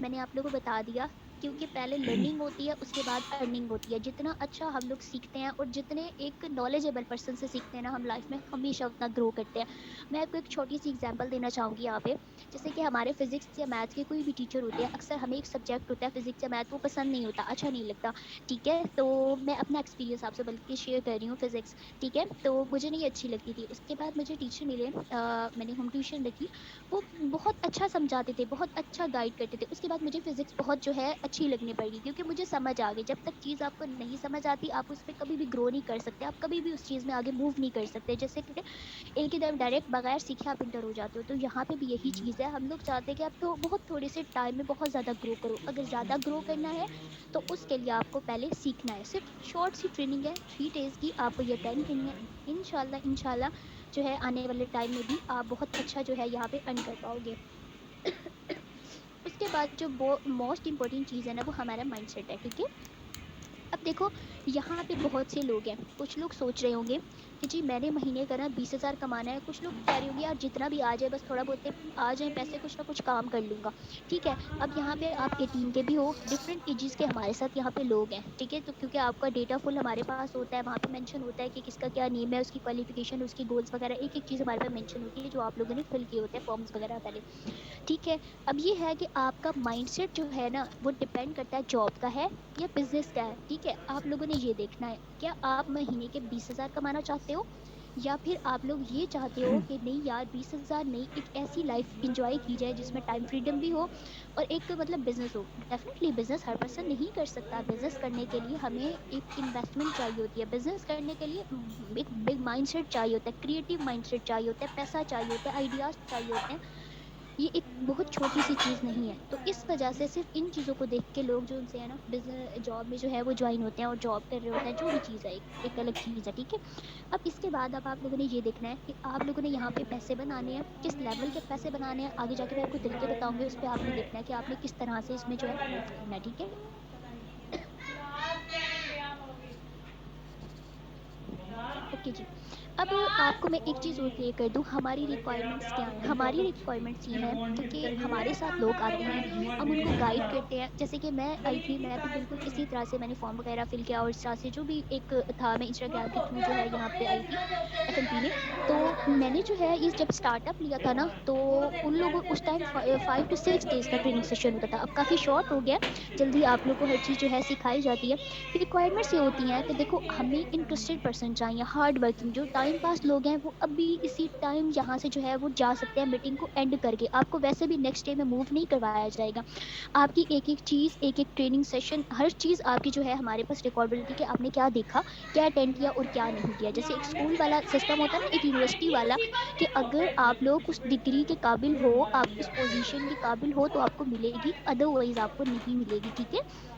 मैंने आप लोगों को बता दिया, क्योंकि पहले लर्निंग होती है, उसके बाद अर्निंग होती है। जितना अच्छा हम लोग सीखते हैं और जितने एक नॉलेजेबल पर्सन से सीखते हैं ना, हम लाइफ में हमेशा उतना ग्रो करते हैं। मैं आपको एक छोटी सी एग्जांपल देना चाहूँगी यहाँ पे। जैसे कि हमारे फिजिक्स या मैथ के कोई भी टीचर होते हैं, अक्सर हमें एक सब्जेक्ट होता है फिजिक्स या मैथ, वो पसंद नहीं होता, अच्छा नहीं लगता। ठीक है, तो मैं अपना एक्सपीरियंस आपसे बल्कि शेयर कर रही हूँ। फिजिक्स, ठीक है, तो मुझे नहीं अच्छी लगती थी। उसके बाद मुझे टीचर मिले, मैंने होम ट्यूशन रखी। वो बहुत अच्छा समझाते थे, बहुत अच्छा गाइड करते थे। उसके बाद मुझे फिजिक्स बहुत जो है अच्छी लगने पड़ी, क्योंकि मुझे समझ आ गई। जब तक चीज़ आपको नहीं समझ आती, आप उस पर कभी भी ग्रो नहीं कर सकते, आप कभी भी उस चीज़ में आगे मूव नहीं कर सकते। जैसे कि एक ही दम डायरेक्ट बगैर सीखे आप इंटर हो जाते हो, तो यहाँ पे भी यही चीज़ है। हम लोग चाहते हैं कि आप तो बहुत थोड़े से टाइम में बहुत ज़्यादा ग्रो करो। अगर ज़्यादा ग्रो करना है तो उसके लिए आपको पहले सीखना है। सिर्फ शॉर्ट सी ट्रेनिंग है, 3 डेज की, आपको ये अटेंड करनी है। इंशाल्लाह इंशाल्लाह जो है आने वाले टाइम में भी आप बहुत अच्छा जो है यहाँ पे अर्न कर पाओगे। उसके बाद जो मोस्ट इंपॉर्टेंट चीज़ है ना, वो हमारा माइंडसेट है। ठीक है, अब देखो, यहाँ पे बहुत से लोग हैं। कुछ लोग सोच रहे होंगे कि जी मैंने महीने का ना 20,000 कमाना है। कुछ लोग कह रहे होंगे यार जितना भी आ जाए, बस थोड़ा बहुत आ जाए पैसे, कुछ ना कुछ काम कर लूंगा। ठीक है, अब यहाँ पे आप 18 के भी हो, डिफरेंट एजेस के हमारे साथ यहाँ पे लोग हैं। ठीक है, तो क्योंकि आपका डेटा फुल हमारे पास होता है, वहाँ पे मेंशन होता है कि किसका क्या नेम है, उसकी क्वालिफिकेशन, उसकी गोल्स वगैरह, एक एक चीज़ हमारे पास मेंशन होती है, जो आप लोगों ने फिल किए होते हैं फॉर्म्स वगैरह पहले। ठीक है, अब ये है कि आपका माइंडसेट जो है ना, वो डिपेंड करता है जॉब का है या बिजनेस का है। ठीक है, आप लोगों ने ये देखना है, क्या आप महीने के 20,000 कमाना चाहते हो, या फिर आप लोग ये चाहते हो कि नहीं यार 20,000 नहीं, एक ऐसी लाइफ इंजॉय की जाए जिसमें टाइम फ्रीडम भी हो और एक मतलब बिजनेस हो। डेफिनेटली बिजनेस हर पर्सन नहीं कर सकता। बिजनेस करने के लिए हमें एक इन्वेस्टमेंट चाहिए होती है। बिजनेस करने के लिए एक बिग माइंडसेट चाहिए होता है, क्रिएटिव माइंडसेट चाहिए होता है, पैसा चाहिए होता है, आइडियाज चाहिए होते हैं। ये एक बहुत छोटी सी चीज़ नहीं है। तो इस वजह से सिर्फ इन चीज़ों को देख के लोग जो उनसे है ना बिजनेस जॉब में जो है वो ज्वाइन होते हैं और जॉब कर रहे होते हैं। जो भी चीज़ है एक अलग चीज़ है। ठीक है, अब इसके बाद अब आप लोगों ने ये देखना है कि आप लोगों ने यहाँ पे पैसे बनाने हैं, किस लेवल के पैसे बनाने हैं। आगे जाके मैं आपको तरीके बताऊंगी, उस पर आपने देखना है कि आपने किस तरह से इसमें जो है मूव करना है। ठीक है, ओके जी। अब आपको मैं एक चीज़ और क्लियर कर दूं, हमारी रिक्वायरमेंट्स क्या हैं। हमारी रिक्वायरमेंट्स ये हैं, क्योंकि हमारे साथ लोग आते हैं, हम उनको गाइड करते हैं। जैसे कि मैं आई थी, मैं भी बिल्कुल इसी तरह से मैंने फॉर्म वगैरह फिल किया, और इस तरह से जो भी एक था, मैं इंस्टाग्राम के थ्रू जो है यहाँ पे आई थी एफएनपी में। तो मैंने जो है ये जब स्टार्टअप लिया था ना, तो उन लोगों उस टाइम 5 to 6 डेज का ट्रेनिंग सेशन होता था। अब काफ़ी शॉर्ट हो गया, जल्दी आप लोग को हर चीज़ जो है सिखाई जाती है। रिक्वायरमेंट्स ये होती हैं कि देखो, हमें इंटरेस्टेड पर्सन चाहिए, हार्ड वर्किंग। जो टाइम पास लोग हैं वो अभी इसी टाइम यहाँ से जो है वो जा सकते हैं मीटिंग को एंड करके। आपको वैसे भी नेक्स्ट डे में मूव नहीं करवाया जाएगा। आपकी एक एक चीज़, एक एक ट्रेनिंग सेशन, हर चीज़ आपकी जो है हमारे पास रिकॉर्डेबिलिटी कि आपने क्या देखा, क्या अटेंड किया और क्या नहीं किया। जैसे एक स्कूल वाला सिस्टम होता है ना, एक यूनिवर्सिटी वाला, कि अगर आप लोग उस डिग्री के काबिल हो, आप उस पोजीशन के काबिल हो, तो आपको मिलेगी, अदरवाइज आपको नहीं मिलेगी। ठीक है,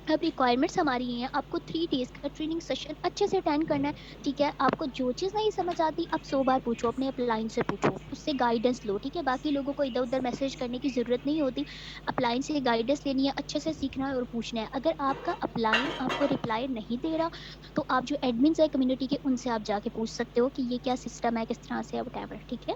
अब रिक्वायरमेंट्स हमारी ये हैं, आपको 3 डेज का ट्रेनिंग सेशन अच्छे से अटेंड करना है। ठीक है, आपको जो चीज़ नहीं समझ आती, आप 100 बार पूछो, अपने अपलाइन से पूछो, उससे गाइडेंस लो। ठीक है, बाकी लोगों को इधर उधर मैसेज करने की ज़रूरत नहीं होती। अपलाइन से गाइडेंस लेनी है, अच्छे से सीखना है और पूछना है। अगर आपका अपलाइन आपको रिप्लाई नहीं दे रहा, तो आप जो एडमिन है कम्युनिटी के, उनसे आप जाके पूछ सकते हो कि ये क्या सिस्टम है, किस तरह से है, वट। ठीक है,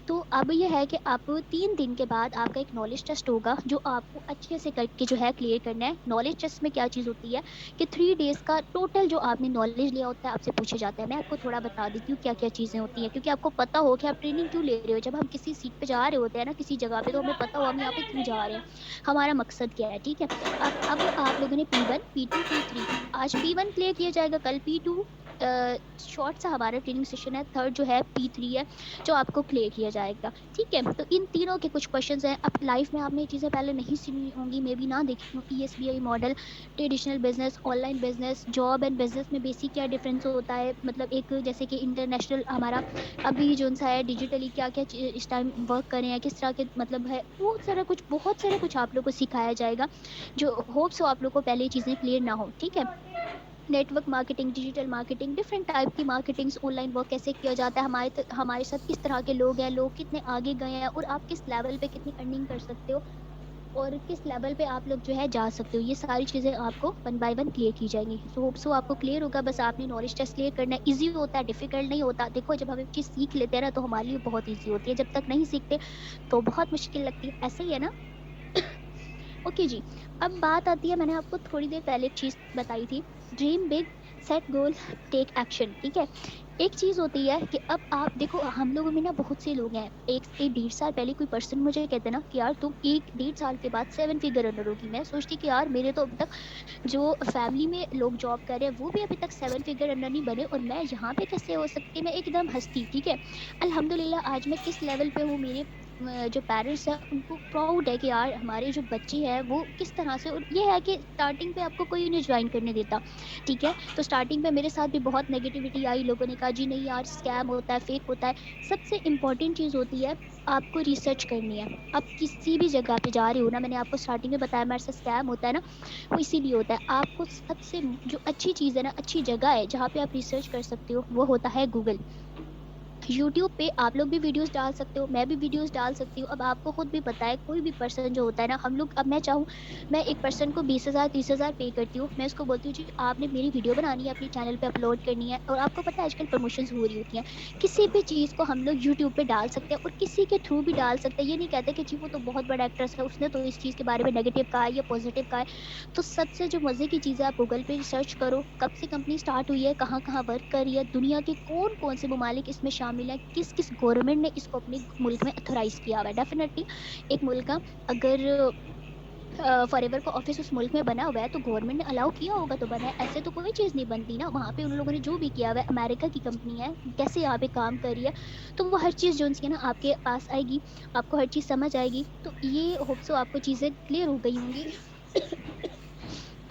तो अब ये है कि आप 3 दिन के बाद आपका एक नॉलेज टेस्ट होगा, जो आपको अच्छे से करके जो है क्लियर करना है। नॉलेज टेस्ट में क्या चीज़ होती है कि 3 डेज का टोटल जो आपने नॉलेज लिया होता है, आपसे पूछे जाता है। मैं आपको थोड़ा बता देती हूँ क्या क्या चीज़ें होती हैं, क्योंकि आपको पता हो कि आप ट्रेनिंग क्यों ले रहे हो। जब हम किसी सीट पे जा रहे होते हैं ना, किसी जगह पे, तो हमें पता हो हम यहाँ पे क्यों जा रहे हैं, हमारा मकसद क्या है। ठीक है, अब आप लोगों ने P1 P2 P3, आज P1 क्लियर किया जाएगा, कल P2। शॉर्ट सा हमारा ट्रेनिंग सेशन है, थर्ड जो है P3 है, जो आपको क्लियर किया जाएगा। ठीक है, तो इन तीनों के कुछ क्वेश्चंस हैं। अब लाइफ में आपने ये चीज़ें पहले नहीं सुनी होंगी, मे बी ना देखी हो। ESBI model, traditional business, online business, job and business में बेसिक क्या डिफरेंस होता है, मतलब एक जैसे कि इंटरनेशनल हमारा अभी जो सा है, डिजिटली क्या क्या इस टाइम वर्क करें हैं, किस तरह के मतलब है, बहुत सारा कुछ आप लोग को सिखाया जाएगा, जो होप्स हो आप लोग को पहले ये चीज़ें क्लियर ना हो। ठीक है, network marketing, digital marketing, different type की मार्केटिंग्स, ऑनलाइन वर्क कैसे किया जाता है, हमारे साथ किस तरह के लोग हैं, लोग कितने आगे गए हैं, और आप किस लेवल पे कितनी अर्निंग कर सकते हो, और किस लेवल पे आप लोग जो है जा सकते हो। ये सारी चीज़ें आपको वन बाय वन क्लियर की जाएंगी। सो होप सो आपको क्लियर होगा। बस आपने नॉलेज टेस्ट क्लियर करना है। ईज़ी होता है, डिफिकल्ट नहीं होता। देखो, जब हम एक चीज़ सीख लेते हैं ना, तो हमारे लिए बहुत ईज़ी होती है। जब तक नहीं सीखते तो बहुत मुश्किल लगती है। ऐसे ही है ना? ओके ओके जी। अब बात आती है, मैंने आपको थोड़ी देर पहले एक चीज़ बताई थी, dream big, set goal, take action, ठीक है? एक चीज़ होती है कि अब आप देखो, हम लोगों में ना बहुत से लोग हैं, 1 से डेढ़ साल पहले कोई पर्सन मुझे कहते ना कि यार तुम 1 डेढ़ साल के बाद 7 फिगर अर्नर होगी। मैं सोचती कि यार मेरे तो अभी तक जो फैमिली में लोग जॉब कर रहे हैं वो भी अभी तक 7 फिगर अर्नर नहीं बने, और मैं यहाँ पे कैसे हो सकती? मैं एकदम हँसती, ठीक है? अल्हम्दुलिल्लाह आज मैं किस लेवल पे हूँ, मेरे जो पेरेंट्स हैं उनको प्राउड है कि यार हमारे जो बच्चे हैं वो किस तरह से। और ये है कि स्टार्टिंग पे आपको कोई नहीं ज्वाइन करने देता, ठीक है? तो स्टार्टिंग में मेरे साथ भी बहुत नेगेटिविटी आई, लोगों ने कहा जी नहीं यार स्कैम होता है, फेक होता है। सबसे इम्पोर्टेंट चीज़ होती है, आपको रिसर्च करनी है। आप किसी भी जगह पे जा रहे हो ना, मैंने आपको स्टार्टिंग में बताया मेरे से स्कैम होता है ना, वो इसीलिए होता है। आपको सबसे जो अच्छी चीज़ है ना, अच्छी जगह है जहाँ पे आप रिसर्च कर सकते हो, वो होता है गूगल। यूट्यूब पे आप लोग भी वीडियोस डाल सकते हो, मैं भी वीडियोस डाल सकती हूँ। अब आपको खुद भी पता है, कोई भी पर्सन जो होता है ना, हम लोग, अब मैं चाहूँ, मैं एक पर्सन को 20,000 30,000 पे करती हूँ, मैं उसको बोलती हूँ जी आपने मेरी वीडियो बनानी है, अपनी चैनल पे अपलोड करनी है, और आपको पता है आजकल प्रमोशंस हो रही होती हैं। किसी भी चीज़ को हम लोग यूट्यूब पे डाल सकते हैं और किसी के थ्रू भी डाल सकते हैं। ये नहीं कहते कि जी वो तो बहुत बड़ा एक्ट्रेस है, उसने तो इस चीज़ के बारे में नेगेटिव कहा है या पॉजिटिव कहा है। तो सबसे जो मज़े की चीज़ है, आप गूगल पे रिसर्च करो, कब से कंपनी स्टार्ट हुई है, कहाँ-कहाँ वर्क कर रही है, दुनिया के कौन-कौन से ममालिक इसमें शामिल हैं, किस-किस गवर्नमेंट ने इसको अपने मुल्क में ऑथराइज़ किया हुआ है। डेफ़िनेटली एक मुल्क का अगर फॉरेवर का ऑफ़िस उस मुल्क में बना हुआ है, तो गवर्नमेंट ने अलाउ किया होगा तो बना है, ऐसे तो कोई चीज़ नहीं बनती ना। वहाँ पे उन लोगों ने जो भी किया हुआ है, अमेरिका की कंपनी है, कैसे यहाँ पे काम कर रही है, तो वो हर चीज़ जो सी है ना आपके पास आएगी, आपको हर चीज़ समझ आएगी। तो ये होप सो आपको चीज़ें क्लियर हो गई होंगी।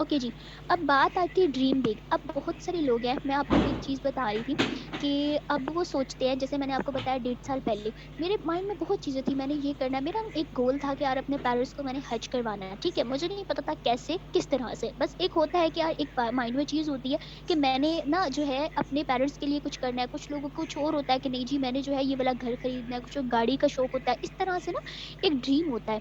ओके जी। अब बात आती है ड्रीम बिग। अब बहुत सारे लोग हैं, मैं आपको एक चीज़ बता रही थी कि अब वो सोचते हैं, जैसे मैंने आपको बताया डेढ़ साल पहले मेरे माइंड में बहुत चीज़ें थी, मैंने ये करना है, मेरा एक गोल था कि यार अपने पेरेंट्स को मैंने हज करवाना है, ठीक है? मुझे नहीं पता था कैसे, किस तरह से, बस एक होता है कि यार एक माइंड में चीज़ होती है कि मैंने ना जो है अपने पेरेंट्स के लिए कुछ करना है। कुछ लोगों को कुछ और होता है कि नहीं जी मैंने जो है ये वाला घर खरीदना है, कुछ को गाड़ी का शौक होता है, इस तरह से ना एक ड्रीम होता है।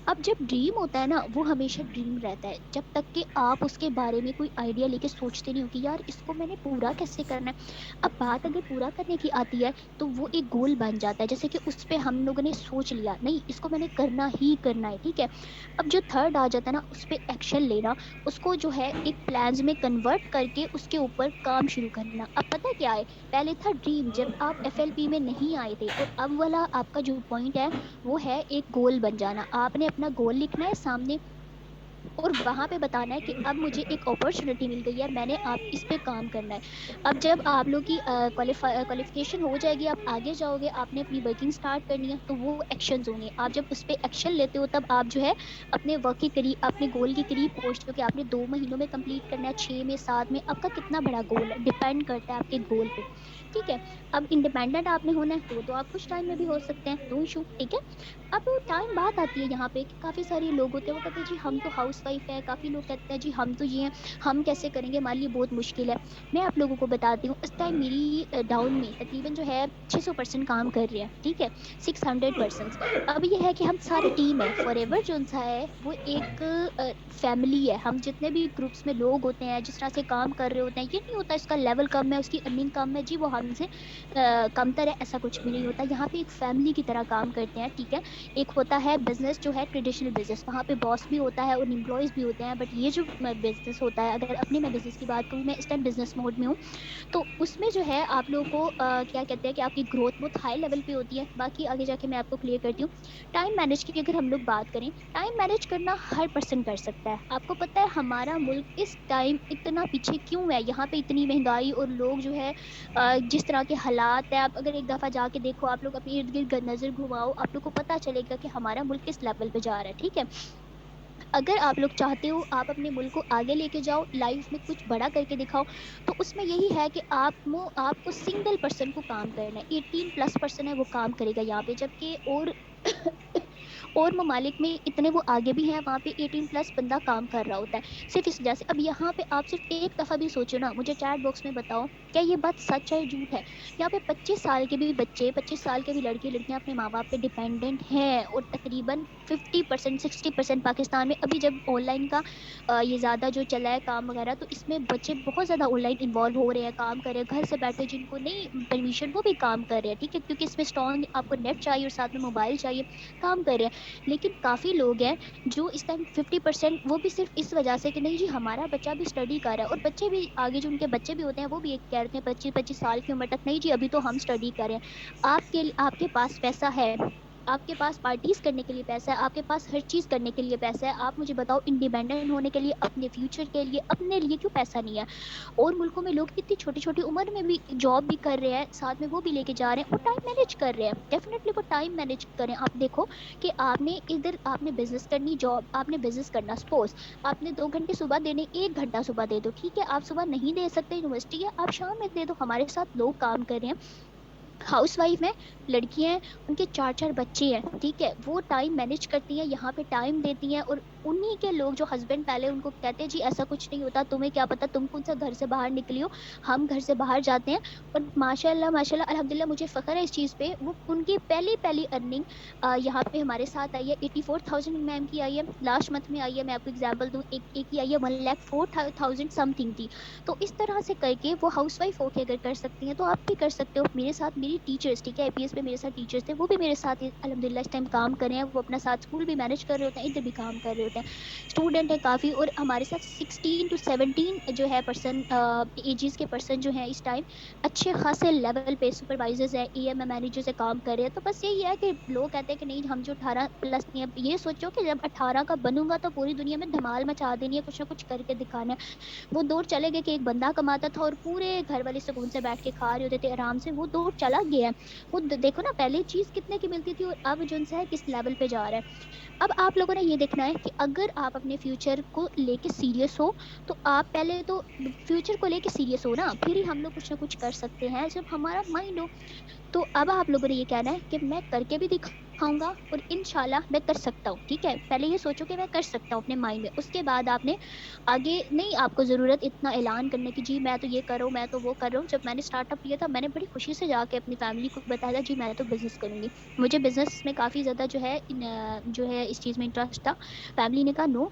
अब जब ड्रीम होता है ना, वो हमेशा ड्रीम रहता है जब तक कि आप उसके बारे में कोई आइडिया लेके सोचते नहीं हो कि यार इसको मैंने पूरा कैसे करना है। अब बात अगर पूरा करने की आती है, तो वो एक गोल बन जाता है, जैसे कि उस पे हम लोगों ने सोच लिया नहीं इसको मैंने करना ही करना है, ठीक है? अब जो थर्ड आ जाता है ना, उस पे एक्शन लेना, उसको जो है एक प्लान्स में कन्वर्ट करके उसके ऊपर काम शुरू करना। अब पता है क्या है, पहले था ड्रीम जब आप एफएलपी में नहीं आए थे, और अब वाला आपका जो पॉइंट है वो है एक गोल बन जाना। आपने अपना गोल लिखना है सामने, और वहाँ पे बताना है कि अब मुझे एक अपॉर्चुनिटी मिल गई है, मैंने आप इस पे काम करना है। अब जब आप लोग की क्वालिफ़िकेशन हो जाएगी, आप आगे जाओगे, आपने अपनी वर्किंग स्टार्ट करनी है, तो वो एक्शंस होंगे। आप जब उस पे एक्शन लेते हो, तब आप जो है अपने वर्क के करीब, अपने गोल के करीब पहुँचते हो कि आपने 2 महीनों में कंप्लीट करना है, 6 में, 7 में, आपका कितना बड़ा गोल है, डिपेंड करता है आपके गोल पे, ठीक है? अब इंडिपेंडेंट आपने होना है, तो आप कुछ टाइम में भी हो सकते हैं, नो इश्यू, ठीक है? अब टाइम बात आती है यहाँ पे कि काफ़ी सारे लोग होते हैं, वो कहते हैं जी हम तो हाउसवाइफ है, काफ़ी लोग कहते हैं जी हम तो ये हैं, हम कैसे करेंगे, हमारे लिए बहुत मुश्किल है। मैं आप लोगों को बताती हूँ, इस टाइम मेरी डाउन में तकरीबन जो है 600% काम कर रहे हैं, ठीक है? 600 पर्सन। अब ये है कि हम सारी टीम है, फॉरएवर जो सा है वो एक फैमिली है। हम जितने भी ग्रुप्स में लोग होते हैं, जिस तरह से काम कर रहे होते हैं, ये नहीं होता इसका लेवल कम है, उसकी अर्निंग कम है, जी वो हमसे कमतर है, ऐसा कुछ भी नहीं होता। यहाँ पे एक फैमिली की तरह काम करते हैं, ठीक है? एक होता है बिज़नेस जो है ट्रेडिशनल बिज़नेस, वहाँ पे बॉस भी होता है और एम्प्लॉइज़ भी होते हैं। बट ये जो बिज़नेस होता है, अगर अपने मैं बिज़नेस की बात करूँ, मैं इस टाइम बिज़नेस मोड में हूँ, तो उसमें जो है आप लोगों को क्या कहते हैं कि आपकी ग्रोथ बहुत हाई लेवल पे होती है। बाकी आगे जाके मैं आपको क्लियर करती हूँ। टाइम मैनेज की अगर हम लोग बात करें, टाइम मैनेज करना हर पर्सन कर सकता है। आपको पता है हमारा मुल्क इस टाइम इतना पीछे क्यों है? यहाँ पे इतनी महँगाई और लोग जो है जिस तरह के हालात हैं, आप अगर एक दफ़ा जाके देखो, आप लोग अपने इर्द-गिर्द नज़र घुमाओ, आप लोग को पता चलेगा कि हमारा मुल्क किस लेवल पे जा रहा है, ठीक है? अगर आप लोग चाहते हो आप अपने मुल्क को आगे लेके जाओ, लाइफ में कुछ बड़ा करके दिखाओ, तो उसमें यही है कि आपको सिंगल पर्सन को काम करना है। 18 प्लस पर्सन है वो काम करेगा यहाँ पे, जबकि और ममालिक में इतने वो आगे भी हैं, वहाँ पे 18 प्लस बंदा काम कर रहा होता है, सिर्फ़ इस वजह से। अब यहाँ पे आप सिर्फ़ एक दफ़ा भी सोचो ना, मुझे चैट बॉक्स में बताओ, क्या ये बात सच है, झूठ है? यहाँ पे 25 साल के भी बच्चे, 25 साल के भी लड़के-लड़कियाँ अपने माँ-बाप पे डिपेंडेंट हैं, और तकरीबन 50% 60% पाकिस्तान में अभी जब ऑनलाइन का ये ज़्यादा जो चला है काम वगैरह, तो इसमें बच्चे बहुत ज़्यादा ऑनलाइन इन्वॉल्व हो रहे हैं, काम कर रहे हैं, घर से बैठे जिनको नहीं परमिशन वो भी काम कर रहे हैं, ठीक है? क्योंकि इसमें स्ट्रॉन्ग आपको नेट चाहिए और साथ में मोबाइल चाहिए, काम कर रहे हैं। लेकिन काफ़ी लोग हैं जो इस टाइम 50% वो भी सिर्फ इस वजह से कि नहीं जी हमारा बच्चा भी स्टडी कर रहा है, और बच्चे भी आगे जो उनके बच्चे भी होते हैं वो भी एक कह रहे हैं 25-25 साल की उम्र तक, नहीं जी अभी तो हम स्टडी करें। आपके पास पैसा है, आपके पास पार्टीज करने के लिए पैसा है, आपके पास हर चीज करने के लिए पैसा है, आप मुझे बताओ इंडिपेंडेंट होने के लिए, अपने फ्यूचर के लिए, अपने लिए क्यों पैसा नहीं है? और मुल्कों में लोग इतनी छोटी छोटी उम्र में भी जॉब भी कर रहे हैं, साथ में वो भी लेके जा रहे हैं, वो टाइम मैनेज कर रहे हैं, डेफिनेटली वो टाइम मैनेज करें। आप देखो कि आपने इधर आपने बिजनेस करनी, जॉब आपने बिजनेस करना, सपोज आपने 2 घंटे सुबह देने, 1 घंटा सुबह दे दो, ठीक है, आप सुबह नहीं दे सकते यूनिवर्सिटी है, आप शाम में दे दो। हमारे साथ लोग काम कर रहे हैं, हाउस वाइफ है, लड़कियां हैं, उनके 4-4 बच्चे हैं, ठीक है, वो टाइम मैनेज करती हैं, यहाँ पे टाइम देती हैं, और उन्हीं के लोग जो हस्बैंड पहले उनको कहते हैं जी ऐसा कुछ नहीं होता, तुम्हें क्या पता, तुम कौन सा घर से बाहर निकली हो, हम घर से बाहर जाते हैं। और माशाल्लाह माशाल्लाह अल्हम्दुलिल्लाह मुझे फ़ख्र है इस चीज़ पे, वो उनकी पहली पहली अर्निंग यहाँ पे हमारे साथ आई है, 84,000 मैम की आई है, लास्ट मंथ में आई है। मैं आपको एग्जाम्पल दूँ, एक की आई है 1,04,000 समथिंग थी। तो इस तरह से करके वो हाउस वाइफ होके अगर कर सकती हैं तो आप भी कर सकते हो। मेरे साथ मेरी टीचर्स, ठीक है, आईपीएस पे मेरे साथ टीचर्स थे, वो भी मेरे साथ अल्हम्दुलिल्लाह इस टाइम काम कर रहे हैं, वो अपना साथ स्कूल भी मैनेज कर रहे होते हैं, इधर भी काम कर रहे होते हैं, स्टूडेंट है काफ़ी। और हमारे साथ 16 to 17 जो है पर्सन, एजेस के पर्सन जो है इस टाइम अच्छे खासे लेवल पे सुपरवाइजर्स है, एएम मैनेजर से काम कर रहे हैं। तो बस यही है कि लोग कहते हैं कि नहीं हम जो 18+ नहीं है, ये सोचो कि जब 18 का बनूंगा तो पूरी दुनिया में धमाल मचा देनी है, कुछ ना कुछ करके दिखाना है। वो दौर चले गए कि एक बंदा कमाता था और पूरे घर वाले सुकून से बैठ के खा रहे होते थे आराम से, वो दौर चला गया है। वो देखो ना, पहले चीज कितने की मिलती थी और अब जो है किस लेवल पे जा रहा है। अब आप लोगों ने ये देखना है कि अगर आप अपने फ्यूचर को लेके सीरियस हो, तो आप पहले तो फ्यूचर को लेके सीरियस हो ना, फिर ही हम लोग कुछ ना कुछ कर सकते हैं, जब हमारा माइंड हो। तो अब आप लोगों ने ये कहना है कि मैं करके भी दिखाऊंगा और इंशाल्लाह मैं कर सकता हूँ, ठीक है, पहले ये सोचो कि मैं कर सकता हूँ अपने माइंड में, उसके बाद आपने आगे नहीं, आपको ज़रूरत इतना ऐलान करने की जी मैं तो ये कर रहा हूँ, मैं तो वो कर रहा हूँ। जब मैंने स्टार्टअप लिया था, मैंने बड़ी खुशी से जाके अपनी फैमिली को बताया था जी मैं तो बिज़नेस करूँगी, मुझे बिज़नेस में काफ़ी ज़्यादा जो है इस चीज़ में इंटरेस्ट था। फैमिली ने कहा नो,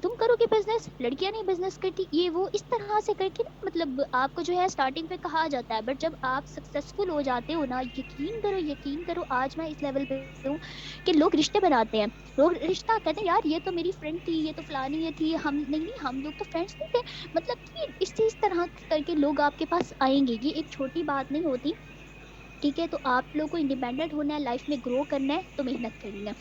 तुम करोगे बिज़नेस, लड़कियाँ नहीं बिज़नेस करती, ये वो इस तरह से करके ना, मतलब आपको जो है स्टार्टिंग पे कहा जाता है, बट जब आप सक्सेसफुल हो जाते हो ना, यकीन करो आज मैं इस लेवल पे हूँ कि लोग रिश्ते बनाते हैं, लोग रिश्ता कहते हैं यार ये तो मेरी फ्रेंड थी, ये तो फलानी ये थी, हम नहीं नहीं हम लोग तो फ्रेंड्स नहीं थे। मतलब कि इस तरह करके लोग आपके पास आएंगे, ये एक छोटी बात नहीं होती, ठीक है। तो आप लोग को इंडिपेंडेंट होना है, लाइफ में ग्रो करना है, तो मेहनत करनी है।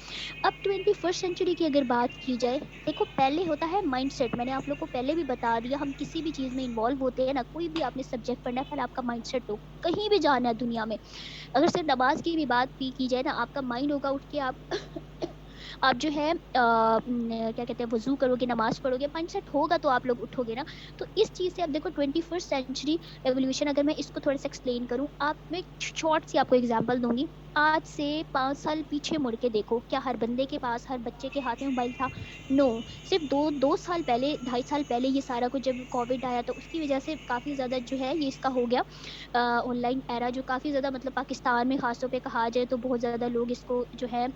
अब 21st सेंचुरी की अगर बात की जाए, देखो पहले होता है माइंडसेट, मैंने आप लोग को पहले भी बता दिया, हम किसी भी चीज़ में इन्वॉल्व होते हैं ना, कोई भी आपने सब्जेक्ट पढ़ना है, पहले आपका माइंडसेट हो, कहीं भी जाना है दुनिया में। अगर सिर्फ नमाज की भी बात भी की जाए ना, आपका माइंड होगा, उठ के आप आप जो है क्या कहते हैं, वजू करोगे, नमाज पढ़ोगे, माइंडसेट होगा तो आप लोग उठोगे ना। तो इस चीज़ से अब देखो 21st सेंचुरी रेवोल्यूशन, अगर मैं इसको थोड़ा सा एक्सप्लेन करूँ, आप मैं शॉर्ट सी आपको एग्जांपल दूंगी। आज से 5 साल पीछे मुड़ के देखो, क्या हर बंदे के पास, हर बच्चे के हाथ में मोबाइल था? नो। सिर्फ दो दो साल पहले, 2.5 साल पहले ये सारा कुछ, जब कोविड आया तो उसकी वजह से काफ़ी ज़्यादा जो है ये इसका हो गया ऑनलाइन एरा, जो काफ़ी ज़्यादा, मतलब पाकिस्तान में ख़ास तौर पे कहा जाए तो बहुत ज़्यादा लोग इसको जो है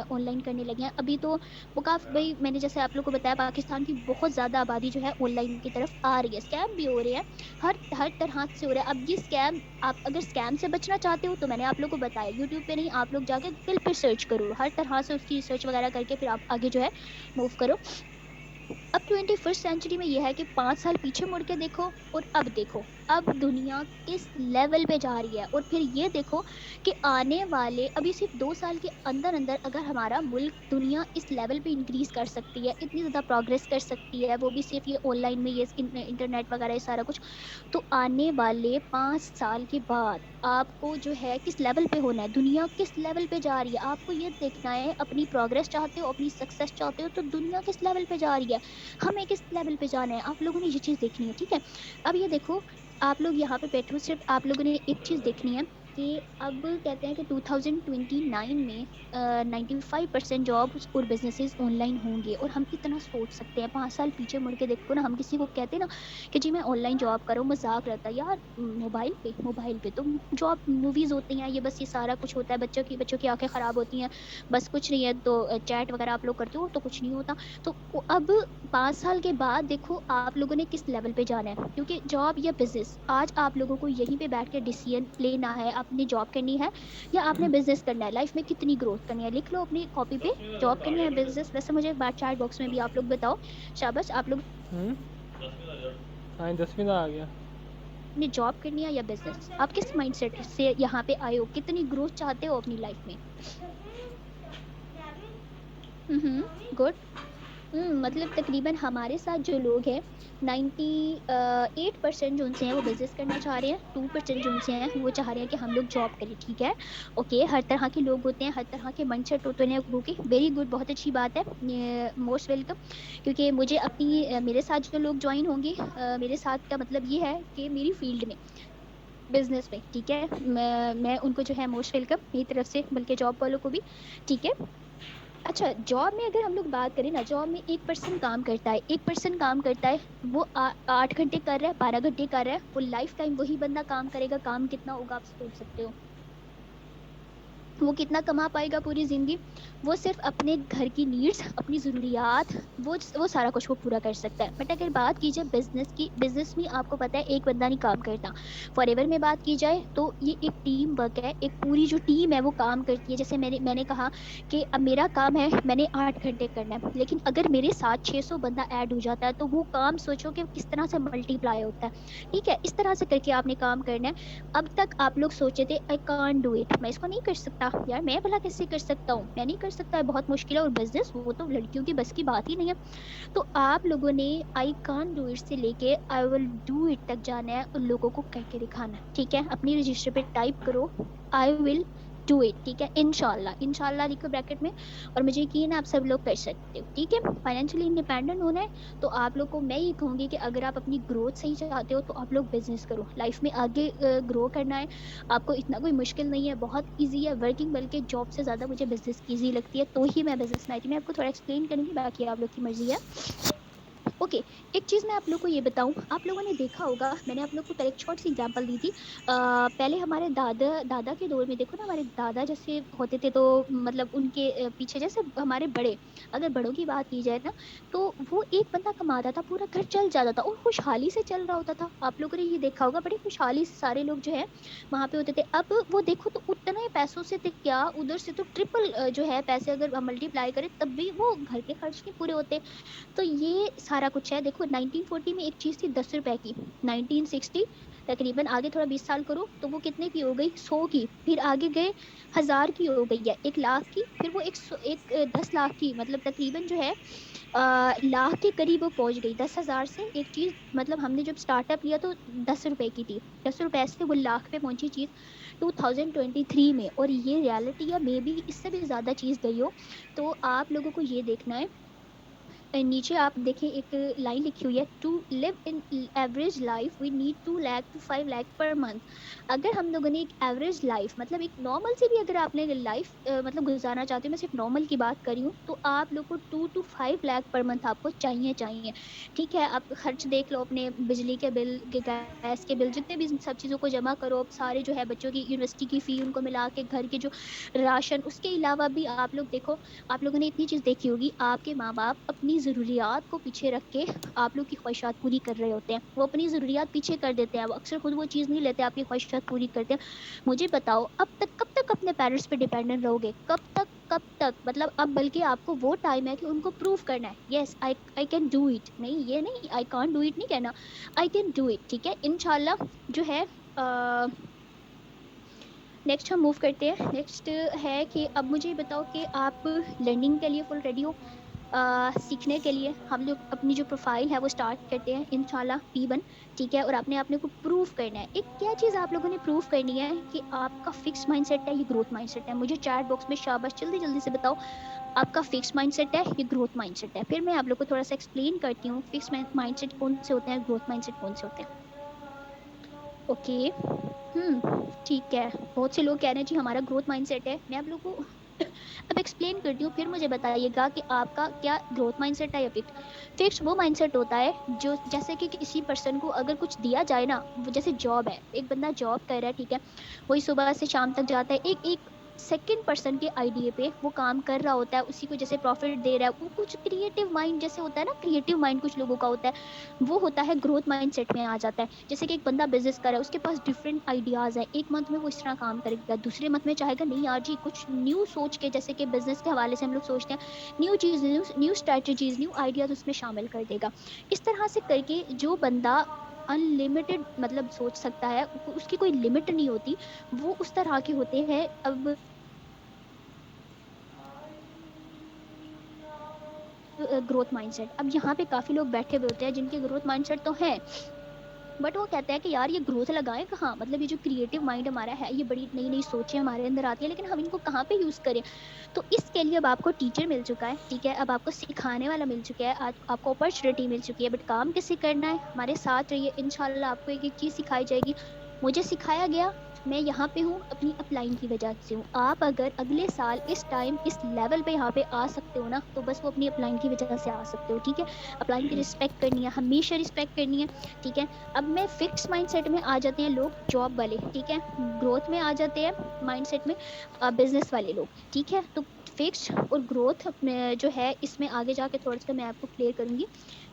ऑनलाइन करने लगे हैं। अभी तो वो काफ़ी, भाई मैंने जैसे आप लोग को बताया, पाकिस्तान की बहुत ज़्यादा आबादी जो है ऑनलाइन की तरफ आ रही है, स्कैम भी हो रहे हैं, हर हर तरह से हो रहा है। अब ये स्कैम, आप अगर स्कैम से बचना चाहते हो तो मैंने आप लोग को बताया, यूट्यूब पे नहीं, आप लोग जाके गूगल पे सर्च करो, हर तरह से उसकी रिसर्च वगैरह करके फिर आप आगे जो है मूव करो। अब 21st सेंचुरी में यह है कि 5 साल पीछे मुड़ के देखो और अब देखो, अब दुनिया किस लेवल पे जा रही है। और फिर ये देखो कि आने वाले अभी सिर्फ 2 साल के अंदर अंदर अगर हमारा मुल्क, दुनिया इस लेवल पे इंक्रीज कर सकती है, इतनी ज़्यादा प्रोग्रेस कर सकती है, वो भी सिर्फ ये ऑनलाइन में, ये इंटरनेट वगैरह ये सारा कुछ, तो आने वाले 5 साल के बाद आपको जो है किस लेवल पे होना है, दुनिया किस लेवल पे जा रही है, आपको ये देखना है। अपनी प्रोग्रेस चाहते हो, अपनी सक्सेस चाहते हो, तो दुनिया किस लेवल पे जा रही है, हमें किस लेवल पे जाना है, आप लोगों ने ये चीज़ देखनी है, ठीक है। अब ये देखो, आप लोग यहाँ पे बैठे हो, सिर्फ आप लोगों ने एक चीज़ देखनी है कि अब कहते हैं कि 2029 में 95% जॉब्स और बिजनेसेस ऑनलाइन होंगे, और हम इतना सोच सकते हैं। 5 साल पीछे मुड़ के देखो ना, हम किसी को कहते ना कि जी मैं ऑनलाइन जॉब करूँ, मजाक रहता है यार, मोबाइल पे तो जॉब मूवीज़ होती हैं, ये बस ये सारा कुछ होता है, बच्चों की आंखें ख़राब होती हैं, बस कुछ नहीं है। तो चैट वगैरह आप लोग करते हो तो कुछ नहीं होता। तो अब 5 साल के बाद देखो आप लोगों ने किस लेवल पे जाना है, क्योंकि जॉब या बिजनेस, आज आप लोगों को यहीं पे बैठ के डिसीजन लेना है, आपने जॉब करनी है या आपने बिजनेस करना है, लाइफ में कितनी ग्रोथ करनी है, लिख लो अपनी कॉपी पे, जॉब करनी है बिजनेस। वैसे मुझे बात चैट बॉक्स में भी आप लोग बताओ, शाबाश आप लोग हम्म। हाँ 10वीं का आ गया। ने जॉब करनी है या बिजनेस, आप किस माइंडसेट से यहाँ पे आए हो, कितनी ग्रोथ चाहते हो अपनी लाइफ में। गुड। मतलब तकरीबन हमारे साथ जो लोग हैं 98% जो उनसे हैं वो बिजनेस करना चाह रहे हैं, 2% जो उनसे हैं वो चाह रहे हैं कि हम लोग जॉब करें। ठीक है, ओके, हर तरह के लोग होते हैं, हर तरह के माइंडसेट होते हैं लोगों के। वेरी गुड, बहुत अच्छी बात है, मोस्ट वेलकम। क्योंकि मुझे अपनी मेरे साथ जो लोग ज्वाइन होंगे, मेरे साथ का मतलब ये है कि मेरी फील्ड में, बिजनेस में, ठीक है, मैं उनको जो है मोस्ट वेलकम मेरी तरफ से, बल्कि जॉब वालों को भी। ठीक है, अच्छा, जॉब में अगर हम लोग बात करें ना, जॉब में एक पर्सन काम करता है, एक पर्सन काम करता है, वो 8 घंटे कर रहा है, 12 घंटे कर रहा है, वो लाइफ टाइम वही बंदा काम करेगा, काम कितना होगा आप सोच सकते हो, वो कितना कमा पाएगा पूरी जिंदगी। वो सिर्फ अपने घर की नीड्स, अपनी ज़रूरियात, वो सारा कुछ वो पूरा कर सकता है। बट अगर बात की जाए बिजनेस की, बिजनेस में आपको पता है एक बंदा नहीं काम करता। फॉरएवर में बात की जाए तो ये एक टीम वर्क है, एक पूरी जो टीम है वो काम करती है। जैसे मैंने कहा कि अब मेरा काम है, मैंने 8 घंटे करना है, लेकिन अगर मेरे साथ 600 बंदा ऐड हो जाता है तो वो काम सोचो कि किस तरह से मल्टीप्लाई होता है। ठीक है, इस तरह से करके आपने काम करना है। अब तक आप लोग सोचे थे आई कांट डू इट, मैं इसको नहीं कर सकता, यार मैं भला कैसे कर सकता हूँ, मैं नहीं कर सकता है, बहुत मुश्किल है, और बिजनेस वो तो लड़कियों की बस की बात ही नहीं है। तो आप लोगों ने आई कांट डू इट से लेके आई विल डू इट तक जाना है, उन लोगों को करके दिखाना है। ठीक है, अपनी रजिस्टर पे टाइप करो आई विल डू इट। ठीक है, इंशाल्लाह, इंशाल्लाह लिखो ब्रैकेट में, और मुझे यकीन है आप सब लोग कर सकते हो। ठीक है, फाइनेंशियली इंडिपेंडेंट होना है तो आप लोग को मैं ये कहूँगी कि अगर आप अपनी ग्रोथ सही चाहते हो तो आप लोग बिजनेस करो, लाइफ में आगे ग्रो करना है आपको, इतना कोई मुश्किल नहीं है, बहुत इजी है वर्किंग, बल्कि जॉब से ज़्यादा मुझे बिजनेस की ईजी लगती है, तो ही मैं बिजनेस में आई थी। मैं आपको थोड़ा एक्सप्लेन करूँगी, बाकी आप लोग की मर्जी है। ओके, एक चीज़ मैं आप लोग को ये बताऊं, आप लोगों ने देखा होगा, मैंने आप लोग को पहले एक छोटी सी एग्जांपल दी थी। पहले हमारे दादा दादा के दौर में देखो ना, हमारे दादा जैसे होते थे तो मतलब उनके पीछे जैसे हमारे बड़े, अगर बड़ों की बात की जाए ना, तो वो एक बंदा कमाता था, पूरा घर चल जाता था और खुशहाली से चल रहा होता था। आप लोगों ने ये देखा होगा, बड़ी खुशहाली से सारे लोग जो है वहाँ पे होते थे। अब वो देखो तो उतना ही पैसों से थे क्या, उधर से तो ट्रिपल जो है पैसे अगर मल्टीप्लाई करें तब भी वो घर के खर्च नहीं पूरे होते। तो ये सारा कुछ है। देखो 1940 में एक चीज थी 10 रुपए की, 1960 तकरीबन आगे थोड़ा 20 साल करो तो वो कितने की हो गई, 100 की, फिर आगे गए 1000 की हो गई है, 1 लाख की, फिर वो 10 लाख की, मतलब तकरीबन जो है लाख के करीब वो पहुंच गई। 10,000 से एक चीज, मतलब हमने जब स्टार्टअप लिया तो 10 रुपए की थी, 10 रुपए से वो लाख पे पहुंची चीज 2023 में, और ये रियलिटी है, मे बी इससे भी ज्यादा चीज गई हो। तो आप लोगों को ये देखना है, नीचे आप देखें एक लाइन लिखी हुई है, to live in average life we need 2 lakh to 5 lakh per month. अगर हम लोगों ने एक एवरेज लाइफ, मतलब एक नॉर्मल से भी अगर आपने लाइफ मतलब गुजारना चाहते हो, मैं सिर्फ नॉर्मल की बात कर रही हूँ, तो आप लोग को 2 to 5 लाख पर मंथ आपको चाहिए चाहिए। ठीक है, आप खर्च देख लो अपने, बिजली के बिल, गैस के बिल, जितने भी सब चीज़ों को जमा करो, अब सारे जो है बच्चों की यूनिवर्सिटी की फ़ी, उनको मिला के घर के जो राशन, उसके अलावा भी आप लोग देखो, आप लोगों ने इतनी चीज़ देखी होगी, आपके माँ बाप अपनी ज़रूरियात को पीछे रख के आप लोग की ख्वाहिशात पूरी कर रहे होते हैं, वो अपनी ज़रूरियात पीछे कर देते हैं, वो अक्सर खुद वो चीज़ नहीं लेते, आपकी ख्वाहिशात पूरी करते हैं। मुझे बताओ अब तक कब तक अपने पेरेंट्स पे डिपेंडेंट रहोगे, कब तक, कब तक, मतलब अब बल्कि आपको वो टाइम है कि उनको प्रूव करना है, yes I can do it, नहीं ये नहीं आई कांट डू इट नहीं कहना, आई कैन डू इट। ठीक है, इंशाल्लाह जो है नेक्स्ट हम मूव करते हैं। नेक्स्ट है कि अब मुझे बताओ कि आप लर्निंग के लिए फुल रेडी हो, सीखने के लिए। हम लोग अपनी जो प्रोफाइल है वो स्टार्ट करते हैं इंशाल्लाह P1। ठीक है, और आपने अपने को प्रूव करना है, एक क्या चीज़ आप लोगों ने प्रूव करनी है कि आपका फिक्स माइंडसेट है, ये ग्रोथ माइंडसेट है। मुझे चैट बॉक्स में शाबाश जल्दी जल्दी से बताओ, आपका फिक्स माइंडसेट है, ये ग्रोथ माइंडसेट है। फिर मैं आप लोग को थोड़ा सा एक्सप्लेन करती हूँ, फिक्स माइंडसेट कौन से होते हैं, ग्रोथ माइंडसेट कौन से होते हैं। ओके, ठीक है, बहुत से लोग कह रहे हैं जी हमारा ग्रोथ माइंडसेट है। मैं आप लोगों को अब एक्सप्लेन करती हूँ, फिर मुझे बताइएगा कि आपका क्या ग्रोथ माइंडसेट है या फिक्स। फिक्स वो माइंडसेट होता है जो, जैसे कि किसी पर्सन को अगर कुछ दिया जाए ना, वो जैसे जॉब है, एक बंदा जॉब कर रहा है, ठीक है, वही सुबह से शाम तक जाता है, एक एक सेकंड पर्सन के आइडिया पे वो काम कर रहा होता है, उसी को जैसे प्रॉफिट दे रहा है, वो कुछ क्रिएटिव माइंड जैसे होता है ना, क्रिएटिव माइंड कुछ लोगों का होता है, वो होता है ग्रोथ माइंडसेट में आ जाता है। जैसे कि एक बंदा बिजनेस कर रहा है, उसके पास डिफरेंट आइडियाज है, एक मंथ में वो इस तरह काम करेगा, दूसरे मंथ में चाहेगा नहीं यार जी कुछ न्यू सोच के, जैसे कि बिजनेस के हवाले से हम लोग सोचते हैं न्यू चीज, न्यू स्ट्रेटजीज, न्यू आइडियाज उसमें शामिल कर देगा। इस तरह से करके जो बंदा अनलिमिटेड मतलब सोच सकता है, उसकी कोई लिमिट नहीं होती, वो उस तरह के होते हैं। अब ग्रोथ माइंडसेट, अब यहाँ पे काफी लोग बैठे हुए होते हैं जिनके ग्रोथ माइंडसेट तो है, बट वो कहते हैं कि यार ये ग्रोथ लगाएं कहाँ, मतलब ये जो क्रिएटिव माइंड हमारा है, ये बड़ी नई नई सोचें हमारे अंदर आती है, लेकिन हम इनको कहाँ पे यूज करें। तो इसके लिए अब आपको टीचर मिल चुका है, ठीक है, अब आपको सिखाने वाला मिल चुका है, आज आपको अपॉर्चुनिटी मिल चुकी है, बट काम किसे करना है, हमारे साथ रहिए, इंशाल्लाह आपको एक एक चीज सिखाई जाएगी। मुझे सिखाया गया, मैं यहाँ पे हूँ अपनी अपलाइन की वजह से हूँ। आप अगर अगले साल इस टाइम इस लेवल पे यहाँ पे आ सकते हो ना, तो बस वो अपनी अपलाइन की वजह से आ सकते हो, ठीक है। अपलाइन की रिस्पेक्ट करनी है, हमेशा रिस्पेक्ट करनी है, ठीक है। अब मैं फिक्स माइंडसेट में आ जाते हैं लोग, जॉब वाले, ठीक है, ग्रोथ में आ जाते हैं माइंडसेट में बिजनेस वाले लोग, ठीक है। तो फिक्स और ग्रोथ में जो है, इसमें आगे जाके थोड़ा सा मैं आपको क्लियर करूंगी।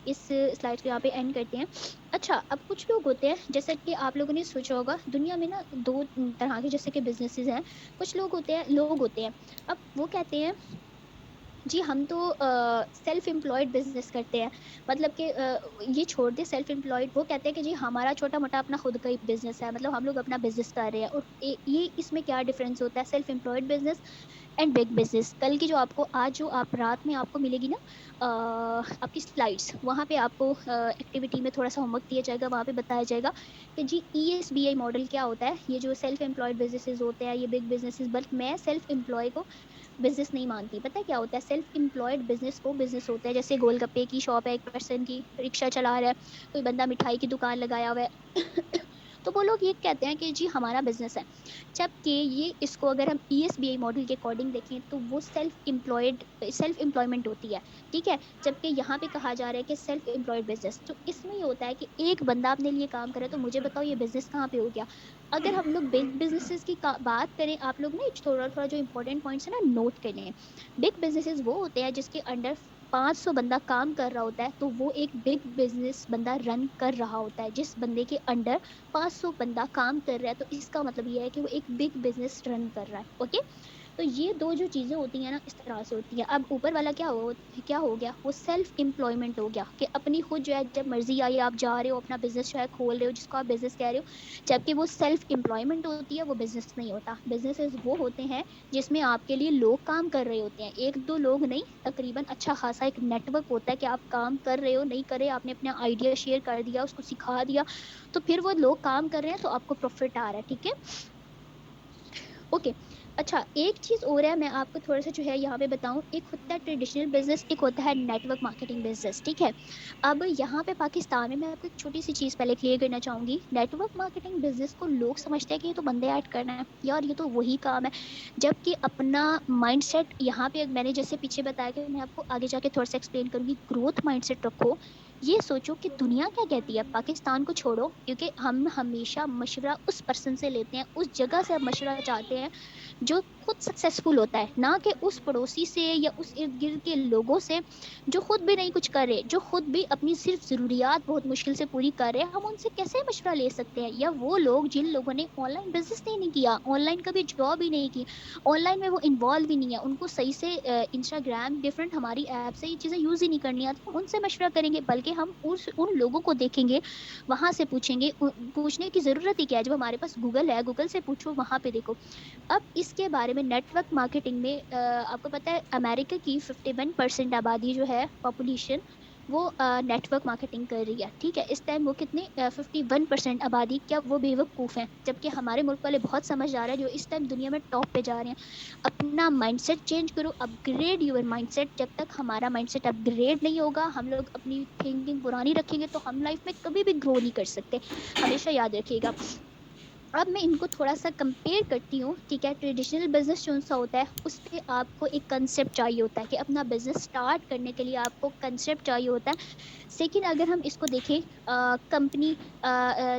इस स्लाइड को यहाँ पे एंड करते हैं। अच्छा, अब कुछ लोग होते हैं, जैसे कि आप लोगों ने सोचा होगा दुनिया में ना दो तरह के जैसे कि बिजनेसेस हैं। कुछ लोग होते हैं, अब वो कहते हैं जी हम तो सेल्फ एम्प्लॉयड बिजनेस करते हैं, मतलब कि ये छोड़ दे सेल्फ एम्प्लॉयड, वो कहते हैं कि जी हमारा छोटा मोटा अपना खुद का ही बिजनेस है, मतलब हम लोग अपना बिजनेस कर रहे हैं। और ये इसमें क्या डिफरेंस होता है self employed business and big business. कल की जो आपको आज जो आप रात में आपको मिलेगी ना आपकी स्लाइड्स, वहाँ पे आपको एक्टिविटी में थोड़ा सा होमवर्क दिया जाएगा, वहाँ पे बताया जाएगा कि जी ESBI मॉडल क्या होता है। ये जो सेल्फ एम्प्लॉयड बिजनेसेस होते हैं, ये बिग बिजनेसेस, बल्कि मैं सेल्फ एम्प्लॉय को बिजनेस नहीं मानती। पता है क्या होता है सेल्फ एम्प्लॉयड बिजनेस, को बिजनेस होता है जैसे गोलगप्पे की शॉप है, एक पर्सन की, रिक्शा चला रहा है, कोई बंदा मिठाई की दुकान लगाया हुआ है तो वो लोग ये कहते हैं कि जी हमारा बिजनेस है, जबकि ये इसको अगर हम ESBI मॉडल के अकॉर्डिंग देखें तो वो सेल्फ एम्प्लॉयमेंट होती है, ठीक है। जबकि यहाँ पे कहा जा रहा है कि सेल्फ एम्प्लॉयड बिजनेस, तो इसमें ये होता है कि एक बंदा अपने लिए काम करे। तो मुझे बताओ ये बिजनेस कहाँ पे हो गया। अगर हम लोग बिग बिजनेसेस की बात करें, आप लोग ना थोड़ा थोड़ा जो इंपॉर्टेंट पॉइंट्स है ना नोट कर लें। बिग बिजनेसेस वो होते हैं जिसके अंडर 500 बंदा काम कर रहा होता है, तो वो एक बिग बिजनेस बंदा रन कर रहा होता है। जिस बंदे के अंडर 500 बंदा काम कर रहा है, तो इसका मतलब ये है कि वो एक बिग बिजनेस रन कर रहा है, ओके। तो ये दो जो चीजें होती हैं ना, इस तरह से होती हैं। अब ऊपर वाला क्या हो गया, वो सेल्फ एम्प्लॉयमेंट हो गया, कि अपनी खुद जो है जब मर्जी आई आप जा रहे हो अपना बिजनेस जो है खोल रहे हो, जिसको आप बिजनेस कह रहे हो। जबकि वो सेल्फ एम्प्लॉयमेंट होती है, वो बिजनेस नहीं होता। बिजनेसेस वो होते हैं जिसमें आपके लिए लोग काम कर रहे होते हैं, एक दो लोग नहीं, तकरीबन अच्छा खासा एक नेटवर्क होता है कि आप काम कर रहे हो नहीं कर रहे, आपने अपना आइडिया शेयर कर दिया, उसको सिखा दिया, तो फिर वो लोग काम कर रहे हैं, तो आपको प्रॉफिट आ रहा है, ठीक है, ओके। अच्छा, एक चीज और है, मैं आपको थोड़ा सा जो है यहाँ पे बताऊं, एक होता है ट्रेडिशनल बिजनेस, एक होता है नेटवर्क मार्केटिंग बिजनेस, ठीक है। अब यहाँ पे पाकिस्तान में मैं आपको एक छोटी सी चीज पहले क्लियर करना चाहूंगी। नेटवर्क मार्केटिंग बिजनेस को लोग समझते हैं कि ये तो बंदे ऐड करना है यार, ये तो वही काम है, जबकि अपना माइंडसेट यहाँ पे मैंने जैसे पीछे बताया कि मैं आपको आगे जाके थोड़ा सा एक्सप्लेन करूंगी, ग्रोथ माइंडसेट रखो। ये सोचो कि दुनिया क्या कहती है, पाकिस्तान को छोड़ो, क्योंकि हम हमेशा मशवरा उस पर्सन से लेते हैं, उस जगह से हम मशवरा चाहते हैं जो खुद सक्सेसफुल होता है, ना कि उस पड़ोसी से या उस इर्द गिर्द के लोगों से जो खुद भी नहीं कुछ कर रहे, जो खुद भी अपनी सिर्फ जरूरियात बहुत मुश्किल से पूरी कर रहे हैं। हम उनसे कैसे मशवरा ले सकते हैं, या वो लोग जिन लोगों ने ऑनलाइन बिजनेस नहीं किया, ऑनलाइन कभी जॉब ही नहीं की, ऑनलाइन में वो इन्वॉल्व ही नहीं है, उनको सही से इंस्टाग्राम डिफरेंट हमारी ऐप से ये चीज़ें यूज़ ही नहीं करनी आती, हम उनसे मशवरा करेंगे, बल्कि हम उन लोगों को देखेंगे, वहां से पूछेंगे। पूछने की जरूरत ही क्या है, जब हमारे पास गूगल है, गूगल से पूछो, वहां पे देखो। अब इसके बारे में नेटवर्क मार्केटिंग में आपको पता है अमेरिका की 51% आबादी जो है पॉपुलेशन, वो नेटवर्क मार्केटिंग कर रही है, ठीक है। इस टाइम वो कितने 51% आबादी, क्या वो बेवकूफ़ हैं, जबकि हमारे मुल्क वाले बहुत समझदार है जो इस टाइम दुनिया में टॉप पे जा रहे हैं। अपना माइंडसेट चेंज करो, अपग्रेड योर माइंडसेट। जब तक हमारा माइंडसेट अपग्रेड नहीं होगा, हम लोग अपनी थिंकिंग पुरानी रखेंगे, तो हम लाइफ में कभी भी ग्रो नहीं कर सकते, हमेशा याद रखिएगा। अब मैं इनको थोड़ा-सा कंपेयर करती हूँ, ठीक है? ट्रेडिशनल बिज़नेस कौन-सा होता है, उसपे आपको एक कांसेप्ट चाहिए होता है कि अपना बिज़नेस स्टार्ट करने के लिए आपको कांसेप्ट चाहिए होता है। सेकंड अगर हम इसको देखें कंपनी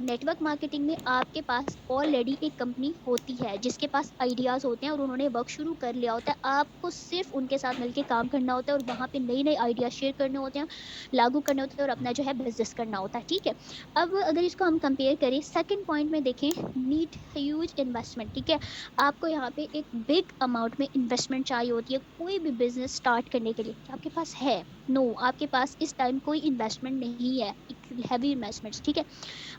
नेटवर्क मार्केटिंग में आपके पास ऑलरेडी एक कंपनी होती है जिसके पास आइडियाज़ होते हैं और उन्होंने वर्क शुरू कर लिया होता है। आपको सिर्फ़ उनके साथ मिलके काम करना होता है और वहाँ पे नए-नए आइडिया शेयर करने होते हैं, लागू करने होते हैं और अपना जो है बिज़नेस करना होता है, ठीक है? अब अगर इसको हम कंपेयर करें सेकंड पॉइंट में देखें नीड ह्यूज इन्वेस्टमेंट, ठीक है? आपको यहाँ पे एक बिग अमाउंट में इन्वेस्टमेंट चाहिए होती है कोई भी बिज़नेस स्टार्ट करने के लिए। क्या आपके पास है? नो आपके पास इस टाइम कोई इन्वेस्टमेंट नहीं है, हैवी इन्वेस्टमेंट्स, ठीक है?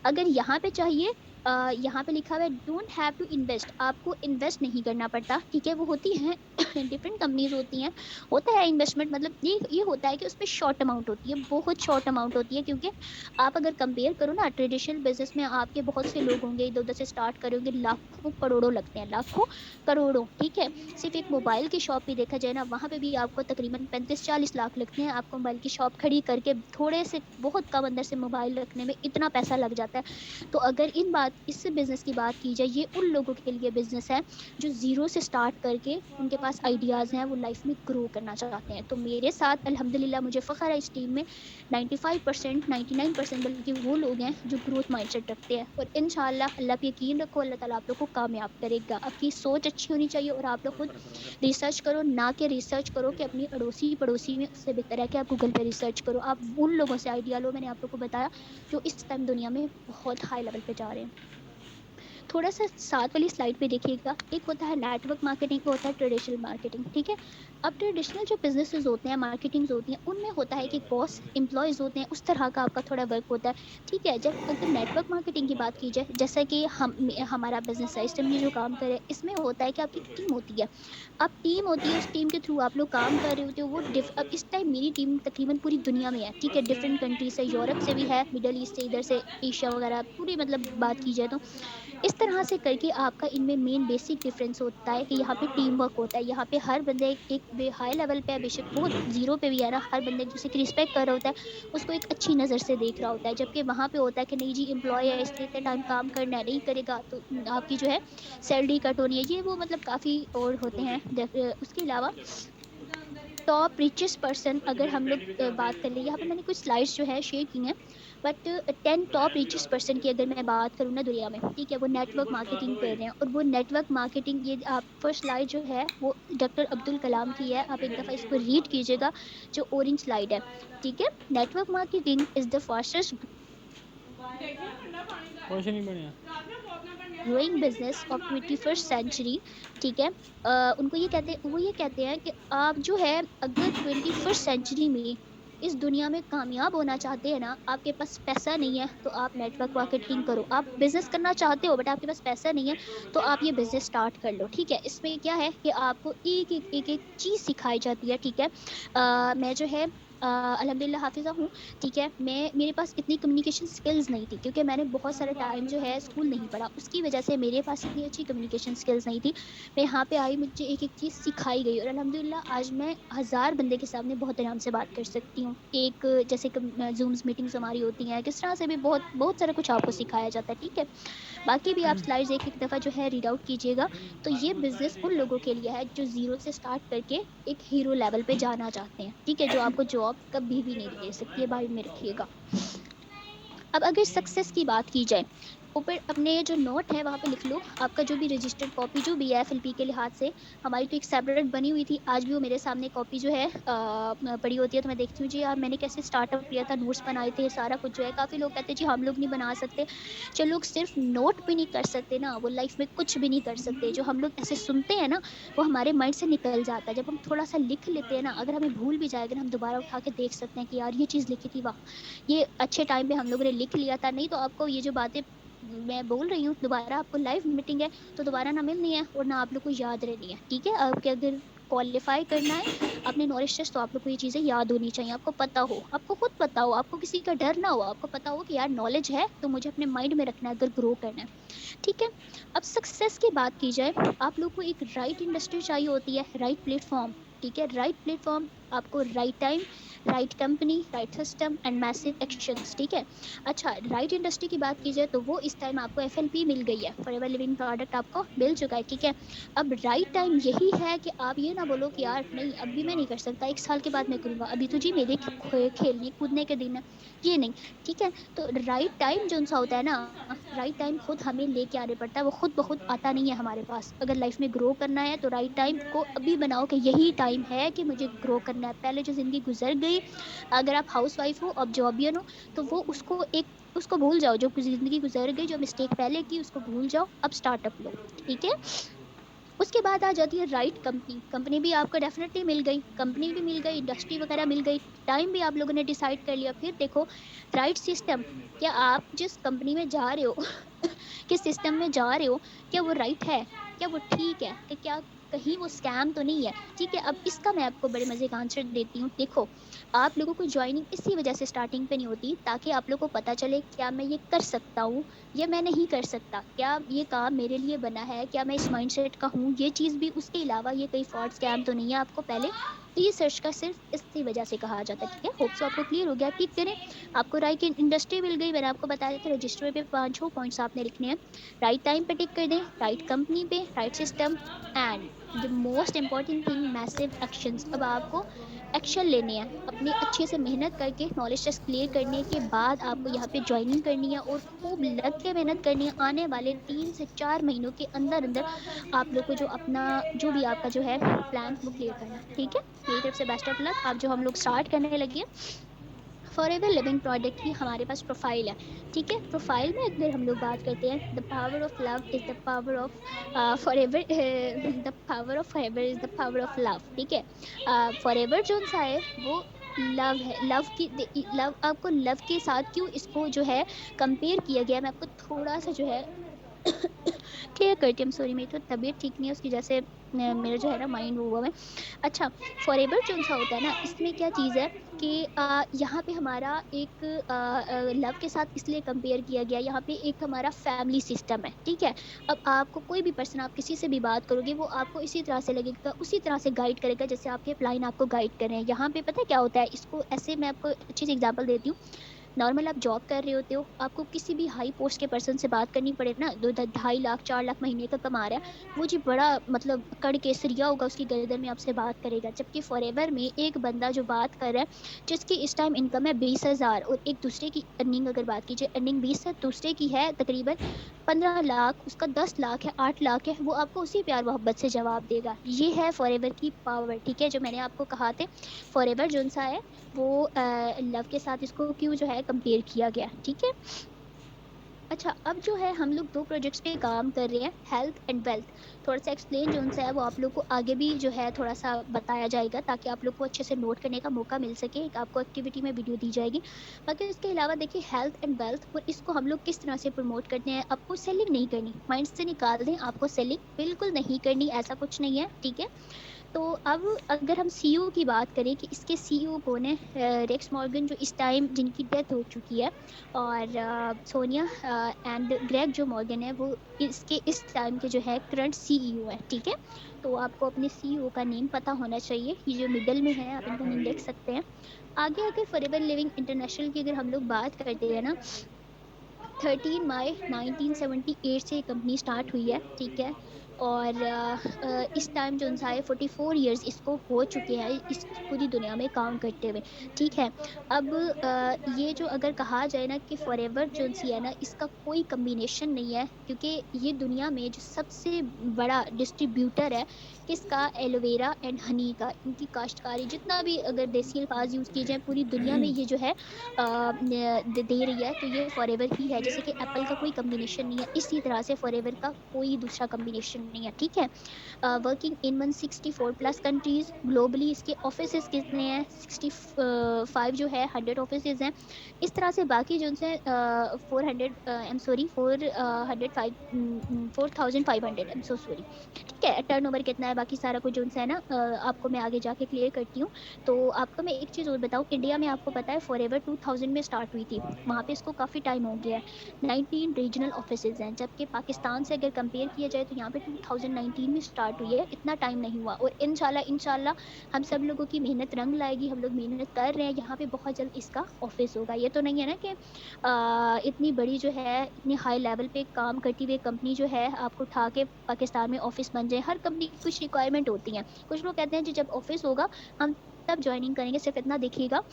अगर यहाँ पे चाहिए यहाँ पे लिखा हुआ है डोंट हैव टू इन्वेस्ट, आपको इन्वेस्ट नहीं करना पड़ता, ठीक है? वो होती हैं डिफरेंट कंपनीज होती हैं, होता है इन्वेस्टमेंट, मतलब ये होता है कि उसमें शॉर्ट अमाउंट होती है, बहुत शॉर्ट अमाउंट होती है, क्योंकि आप अगर कंपेयर करो ना ट्रेडिशनल बिजनेस में आपके बहुत से लोग होंगे इधर उधर से स्टार्ट करोगे, लाखों करोड़ों लगते हैं, लाखों करोड़ों, ठीक है? सिर्फ एक मोबाइल की शॉप भी देखा जाए ना वहाँ पे भी आपको तकरीबन 35-40 लाख लगते हैं, आपको मोबाइल की शॉप खड़ी करके थोड़े से बहुत कम अंदर से मोबाइल रखने में इतना पैसा लग जाता है। तो अगर इस बिज़नेस की बात की जाए, ये उन लोगों के लिए बिज़नेस है जो ज़ीरो से स्टार्ट करके उनके पास आइडियाज़ हैं, वो लाइफ़ में ग्रो करना चाहते हैं। तो मेरे साथ अल्हम्दुलिल्लाह मुझे फ़ख्र है इस टीम में 95% 99% बल्कि वो लोग हैं जो ग्रोथ माइंडसेट रखते हैं और इंशाअल्लाह अल्लाह पे यकीन रखो, अल्लाह ताला आप लोग को कामयाब करेगा। आपकी सोच अच्छी होनी चाहिए और आप लोग खुद रिसर्च करो, ना कि रिसर्च करो कि अपनी अड़ोसी-पड़ोसी में, उससे बेहतर है कि आप गूगल पे रिसर्च करो। आप उन लोगों से आइडिया लो, मैंने आप लोग को बताया, जो इस टाइम दुनिया में बहुत हाई लेवल पे जा रहे हैं। थोड़ा-सा साथ वाली स्लाइड पे देखिएगा, एक होता है नेटवर्क मार्केटिंग, एक होता है ट्रेडिशनल मार्केटिंग, ठीक है? अब ट्रेडिशनल जो बिज़नेसेस होते हैं, मार्केटिंग्स होती हैं, उनमें होता है कि बॉस, एम्प्लॉइज़ होते हैं, उस तरह का आपका थोड़ा वर्क होता है, ठीक है? जब अगर नेटवर्क मार्केटिंग की बात की जाए, जैसा कि हमारा बिज़नेस है, इस टाइम ये जो काम कर रहे हैं, इसमें होता है कि आपकी टीम होती है। अब टीम होती है, उस टीम के थ्रू आप लोग काम कर रहे होते हो, अब इस टाइम मेरी टीम तकरीबन पूरी दुनिया में है, ठीक है? डिफरेंट कंट्री से, यूरोप से भी है, मिडल ईस्ट से, इधर से एशिया वगैरह पूरी, मतलब बात की जाए तो इस तरह से करके आपका इनमें मेन बेसिक डिफरेंस होता है कि यहाँ पे टीम वर्क होता है। यहाँ पे हर बंदे एक हाई लेवल पे है, बेशक बहुत ज़ीरो पे भी है ना, हर बंदे एक दूसरे की रिस्पेक्ट कर रहा होता है, उसको एक अच्छी नज़र से देख रहा होता है। जबकि वहाँ पे होता है कि नहीं जी, एम्प्लॉयी है इसने इतने टाइम काम करना है, नहीं करेगा तो आपकी जो है सैलरी कट होनी है। ये वो मतलब काफ़ी और होते हैं। उसके अलावा टॉप रिचेस्ट पर्सन, अगर हम लोग बात कर ले, यहाँ पे मैंने कुछ स्लाइड्स जो है शेयर की हैं, बट 10 टॉप रिचेस्ट पर्सन की अगर मैं बात करूँ ना दुनिया में, ठीक है? वो नेटवर्क मार्केटिंग कर रहे हैं और वो नेटवर्क मार्केटिंग, ये आप फर्स्ट स्लाइड जो है वो डॉक्टर अब्दुल कलाम की है, आप एक दफ़ा इसको रीड कीजिएगा, जो ऑरेंज स्लाइड है, ठीक है? Network marketing is the fastest कुछ नहीं बढ़िया। Growing business of 21st century, ठीक है? उनको ये कहते हैं कि आप जो है अगर 21st सेंचुरी में इस दुनिया में कामयाब होना चाहते हैं ना, आपके पास पैसा नहीं है तो आप नेटवर्क मार्केटिंग करो। आप बिजनेस करना चाहते हो बट आपके पास पैसा नहीं है तो आप ये बिजनेस स्टार्ट कर लो, ठीक है? इसमें क्या है कि आपको एक चीज़ सिखाई जाती है, ठीक है? मैं जो है अल्हम्दुलिल्लाह हाफिज़ा हूँ, ठीक है? मेरे पास इतनी कम्युनिकेशन स्किल्स नहीं थी क्योंकि मैंने बहुत सारा टाइम जो है स्कूल नहीं पढ़ा, उसकी वजह से मेरे पास इतनी अच्छी कम्युनिकेशन स्किल्स नहीं थी। मैं यहाँ पे आई, मुझे एक-एक चीज़ सिखाई गई और अल्हम्दुलिल्लाह आज मैं हज़ार बंदे के सामने बहुत आराम से बात कर सकती हूँ। जैसे ज़ूम्स मीटिंग्स हमारी होती हैं, किस तरह से भी बहुत बहुत सारा कुछ आपको सिखाया जाता है, ठीक है? बाकी भी आप स्लाइड्स एक-एक दफ़ा जो है रीड आउट कीजिएगा। तो ये बिज़नेस उन लोगों के लिए है जो ज़ीरो से स्टार्ट करके एक हीरो लेवल पे जाना चाहते हैं, ठीक है? जो आपको जॉब कभी भी नहीं दे सकती है, माइंड में रखिएगा। अब अगर सक्सेस की बात की जाए, ऊपर अपने जो नोट है वहाँ पे लिख लो, आपका जो भी रजिस्टर्ड कॉपी जो भी है एफएलपी के लिहाज से, हमारी तो एक सेपरेट बनी हुई थी, आज भी वो मेरे सामने कॉपी जो है पड़ी होती है, तो मैं देखती हूँ जी यार मैंने कैसे स्टार्टअप किया था, नोट्स बनाए थे, सारा कुछ जो है। काफ़ी लोग कहते हैं जी हम लोग नहीं बना सकते। जो लोग सिर्फ नोट भी नहीं कर सकते ना, वो लाइफ में कुछ भी नहीं कर सकते। जो हम लोग ऐसे सुनते हैं ना, वो हमारे माइंड से निकल जाता है। जब हम थोड़ा सा लिख लेते हैं ना, अगर हमें भूल भी जाएगा ना, हम दोबारा उठा के देख सकते हैं कि यार ये चीज़ लिखी थी, वाह, ये अच्छे टाइम पे हम लोगों ने लिख लिया था। नहीं तो आपको ये जो बातें मैं बोल रही हूँ, दोबारा आपको लाइव मीटिंग है तो दोबारा ना मिलनी है और ना आप लोग को याद रहनी है, ठीक है? आपके अगर क्वालिफाई करना है अपने नॉलेज टेस्ट, तो आप लोग को ये चीज़ें याद होनी चाहिए, आपको पता हो, आपको खुद पता हो, आपको किसी का डर ना हो, आपको पता हो कि यार नॉलेज है तो मुझे अपने माइंड में रखना है अगर ग्रो करना है, ठीक है? अब सक्सेस की बात की जाए, आप लोग को एक राइट इंडस्ट्री चाहिए होती है, राइट प्लेटफॉर्म, ठीक है? राइट प्लेटफॉर्म, आपको right time, right company, right system and massive actions, ठीक है। अच्छा, राइट इंडस्ट्री की बात की जाए तो वो इस टाइम आपको एफएलपी मिल गई है, फॉरएवर लिविंग प्रोडक्ट आपको मिल चुका है, ठीक है। अब राइट टाइम यही है कि आप ये ना बोलो कि यार नहीं अभी मैं नहीं कर सकता, 1 साल के बाद मैं करूंगा, अभी तो जी मेरे खेलने कूदने के दिन है, ये नहीं, ठीक है। तो राइट टाइम जो सा होता है ना, राइट टाइम खुद हमें लेके आने पड़ता है, वो खुद ब खुद आता नहीं है हमारे पास। अगर लाइफ में ग्रो करना है तो राइट टाइम को अभी बनाओ कि यही टाइम है कि मुझे ग्रो करना है। पहले जो जिंदगी गुजर गई, अगर आप हाउस वाइफ हो, अब जॉबियन हो, तो वो उसको भूल जाओ, जो जिंदगी गुजर गई, जो मिस्टेक पहले की उसको भूल जाओ, अब स्टार्टअप लो, ठीक है। उसके बाद आ जाती है राइट कंपनी। कंपनी भी आपको डेफिनेटली मिल गई, कंपनी भी मिल गई, इंडस्ट्री वगैरह मिल गई, टाइम भी आप लोगों ने डिसाइड कर लिया। फिर देखो राइट सिस्टम, क्या आप जिस कंपनी में जा रहे हो किस सिस्टम में जा रहे हो, क्या वो राइट है, क्या वो ठीक है, कि क्या कहीं वो स्कैम तो नहीं है, ठीक है। अब इसका मैं आपको बड़े मजे का आंसर देती हूँ। देखो, आप लोगों को ज्वाइनिंग इसी वजह से स्टार्टिंग पे नहीं होती, ताकि आप लोगों को पता चले क्या मैं ये कर सकता हूँ या मैं नहीं कर सकता, क्या ये काम मेरे लिए बना है, क्या मैं इस माइंडसेट का हूँ, ये चीज़ भी। उसके अलावा ये कोई फ्रॉड स्कैम तो नहीं है, आपको पहले रिसर्च का सिर्फ इसी वजह से कहा जाता है, ठीक है। होप सो आपको क्लियर हो गया। टिक करें, आपको राइट इंडस्ट्री मिल गई, मैंने आपको बताया था रजिस्टर पे 5 पॉइंट्स आपने लिखने हैं। राइट टाइम पे टिक कर दें, राइट कंपनी पे, right system, and the most important thing massive actions. अब आपको एक्शन लेने हैं, अपनी अच्छे से मेहनत करके नॉलेज टेस्ट क्लियर करने के बाद आपको यहाँ पे ज्वाइनिंग करनी है और खूब लग के मेहनत करनी है। आने वाले 3 से 4 महीनों के अंदर अंदर आप लोग को जो अपना जो भी आपका जो है प्लान वो क्लियर करना है, ठीक है। मेरी तरफ से बेस्ट ऑफ लक। आप जो हम लोग स्टार्ट करने लगे फॉरएवर लिविंग प्रोडक्ट की हमारे पास प्रोफाइल है, ठीक है। प्रोफाइल में अगर हम लोग बात करते हैं, the power of love is the power of forever, the power of forever is the power of love, ठीक है। फॉरएवर जो सा है वो लव है, लव की लव, आपको लव के साथ क्यों इसको जो है कंपेयर किया गया, मैं आपको थोड़ा सा जो है क्लियर करती हूँ। सॉरी, मेरी तो तबीयत ठीक नहीं है, उसकी वजह से मेरा जो है ना माइंड वो हुआ है। अच्छा, फॉरएवर जो सा होता है ना, इसमें क्या चीज़ है कि यहाँ पे हमारा एक लव के साथ इसलिए कंपेयर किया गया, यहाँ पे एक हमारा फैमिली सिस्टम है, ठीक है। अब आपको कोई भी पर्सन, आप किसी से भी बात करोगे, वो आपको इसी तरह से लगेगा, उसी तरह से गाइड करेगा जैसे आपके अपलाइन आपको गाइड कर रहे हैं। यहाँ पे पता है क्या होता है, इसको ऐसे मैं आपको अच्छी सी एग्जांपल देती हूँ। नॉर्मल आप जॉब कर रहे होते हो, आपको किसी भी हाई पोस्ट के पर्सन से बात करनी पड़े ना, 2 2.5 लाख 4 लाख महीने का कमा रहा है, वो जी बड़ा मतलब कड़ केसरिया होगा, उसकी गर्दन में आपसे बात करेगा। जबकि फॉरएवर में एक बंदा जो बात कर रहा है, जिसकी इस टाइम इनकम है 20,000, और एक दूसरे की अर्निंग अगर बात कीजिए, अर्निंग 20 है, दूसरे की है तकरीबन 15 लाख, उसका 10 लाख है, 8 लाख है, वो आपको उसी प्यार मोहब्बत से जवाब देगा। ये है फॉरएवर की पावर, ठीक है। जो मैंने आपको कहा थे, फॉरएवर जो सा है वो लव के साथ इसको क्यों जो है कंपेयर किया गया, ठीक है। अच्छा, अब जो है हम लोग 2 प्रोजेक्ट्स पे काम कर रहे हैं, हेल्थ एंड वेल्थ। थोड़ा सा एक्सप्लेन जो उनसे है वो आप लोग को आगे भी जो है थोड़ा सा बताया जाएगा, ताकि आप लोग को अच्छे से नोट करने का मौका मिल सके। एक आपको एक्टिविटी में वीडियो दी जाएगी। बाकी इसके अलावा देखिए, हेल्थ एंड वेल्थ और इसको हम लोग किस तरह से प्रमोट करते हैं। आपको सेलिंग नहीं करनी, माइंड से निकाल दें, आपको सेलिंग बिल्कुल नहीं करनी, ऐसा कुछ नहीं है, ठीक है। तो अब अगर हम सीईओ की बात करें कि इसके सीईओ कौन है, रेक्स मॉर्गन, जो इस टाइम जिनकी डेथ हो चुकी है, और सोनिया एंड ग्रेग जो मॉर्गन है, वो इसके इस टाइम के जो है करंट सीईओ है, ठीक है। तो आपको अपने सीईओ का नेम पता होना चाहिए, ये जो मिडल में है आप इनका नेम देख सकते हैं। आगे अगर फॉरएवर लिविंग इंटरनेशनल की अगर हम लोग बात करते हैं ना, 13 मई 1978 से ये कंपनी स्टार्ट हुई है, ठीक है। और इस टाइम जो है 44 ईयर्स इसको हो चुके हैं इस पूरी दुनिया में काम करते हुए, ठीक है। अब ये जो अगर कहा जाए ना कि फॉरएवर जो सी है ना, इसका कोई कम्बिनेशन नहीं है, क्योंकि ये दुनिया में जो सबसे बड़ा डिस्ट्रीब्यूटर है किसका, एलोवेरा एंड हनी का। इनकी काश्तकारी जितना भी अगर देसी अल्फाज यूज़ किए जाए, पूरी दुनिया में ये जो है दे रही है, तो ये फॉरएवर ही है। जैसे कि एप्पल का कोई कम्बिनेशन नहीं है, इसी तरह से फॉरएवर का कोई दूसरा कम्बिनेशन नहीं है, ठीक है। Working in 164 plus countries globally, इसके ऑफिस कितने हैं, 65 जो है 100 ऑफिस हैं। इस तरह से बाकी जो है 400, I am sorry, 4,500, I am so sorry, ठीक है। टर्न ओवर कितना है, बाकी सारा कुछ जो है ना आपको मैं आगे जाके क्लियर करती हूँ। तो आपको मैं एक चीज़ और बताऊँ, इंडिया में आपको पता है फॉरएवर 2000 में स्टार्ट हुई थी, वहाँ पे इसको काफ़ी टाइम हो गया है। 19 रीजनल ऑफिसेज हैं, जबकि पाकिस्तान से अगर कंपेयर किया जाए तो यहाँ पे 2019 में स्टार्ट हुई है, इतना टाइम नहीं हुआ। और इंशाल्लाह इंशाल्लाह हम सब लोगों की मेहनत रंग लाएगी, हम लोग मेहनत कर रहे हैं, यहाँ पे बहुत जल्द इसका ऑफिस होगा। ये तो नहीं है ना कि इतनी बड़ी जो है, इतनी हाई लेवल पे काम करती हुई कंपनी जो है आपको उठा के पाकिस्तान में ऑफिस बन जाए। हर कंपनी की कुछ रिक्वायरमेंट होती है। कुछ लोग कहते हैं जी जब ऑफिस होगा हम तब ज्वाइनिंग करेंगे। सिर्फ इतना देखिएगा,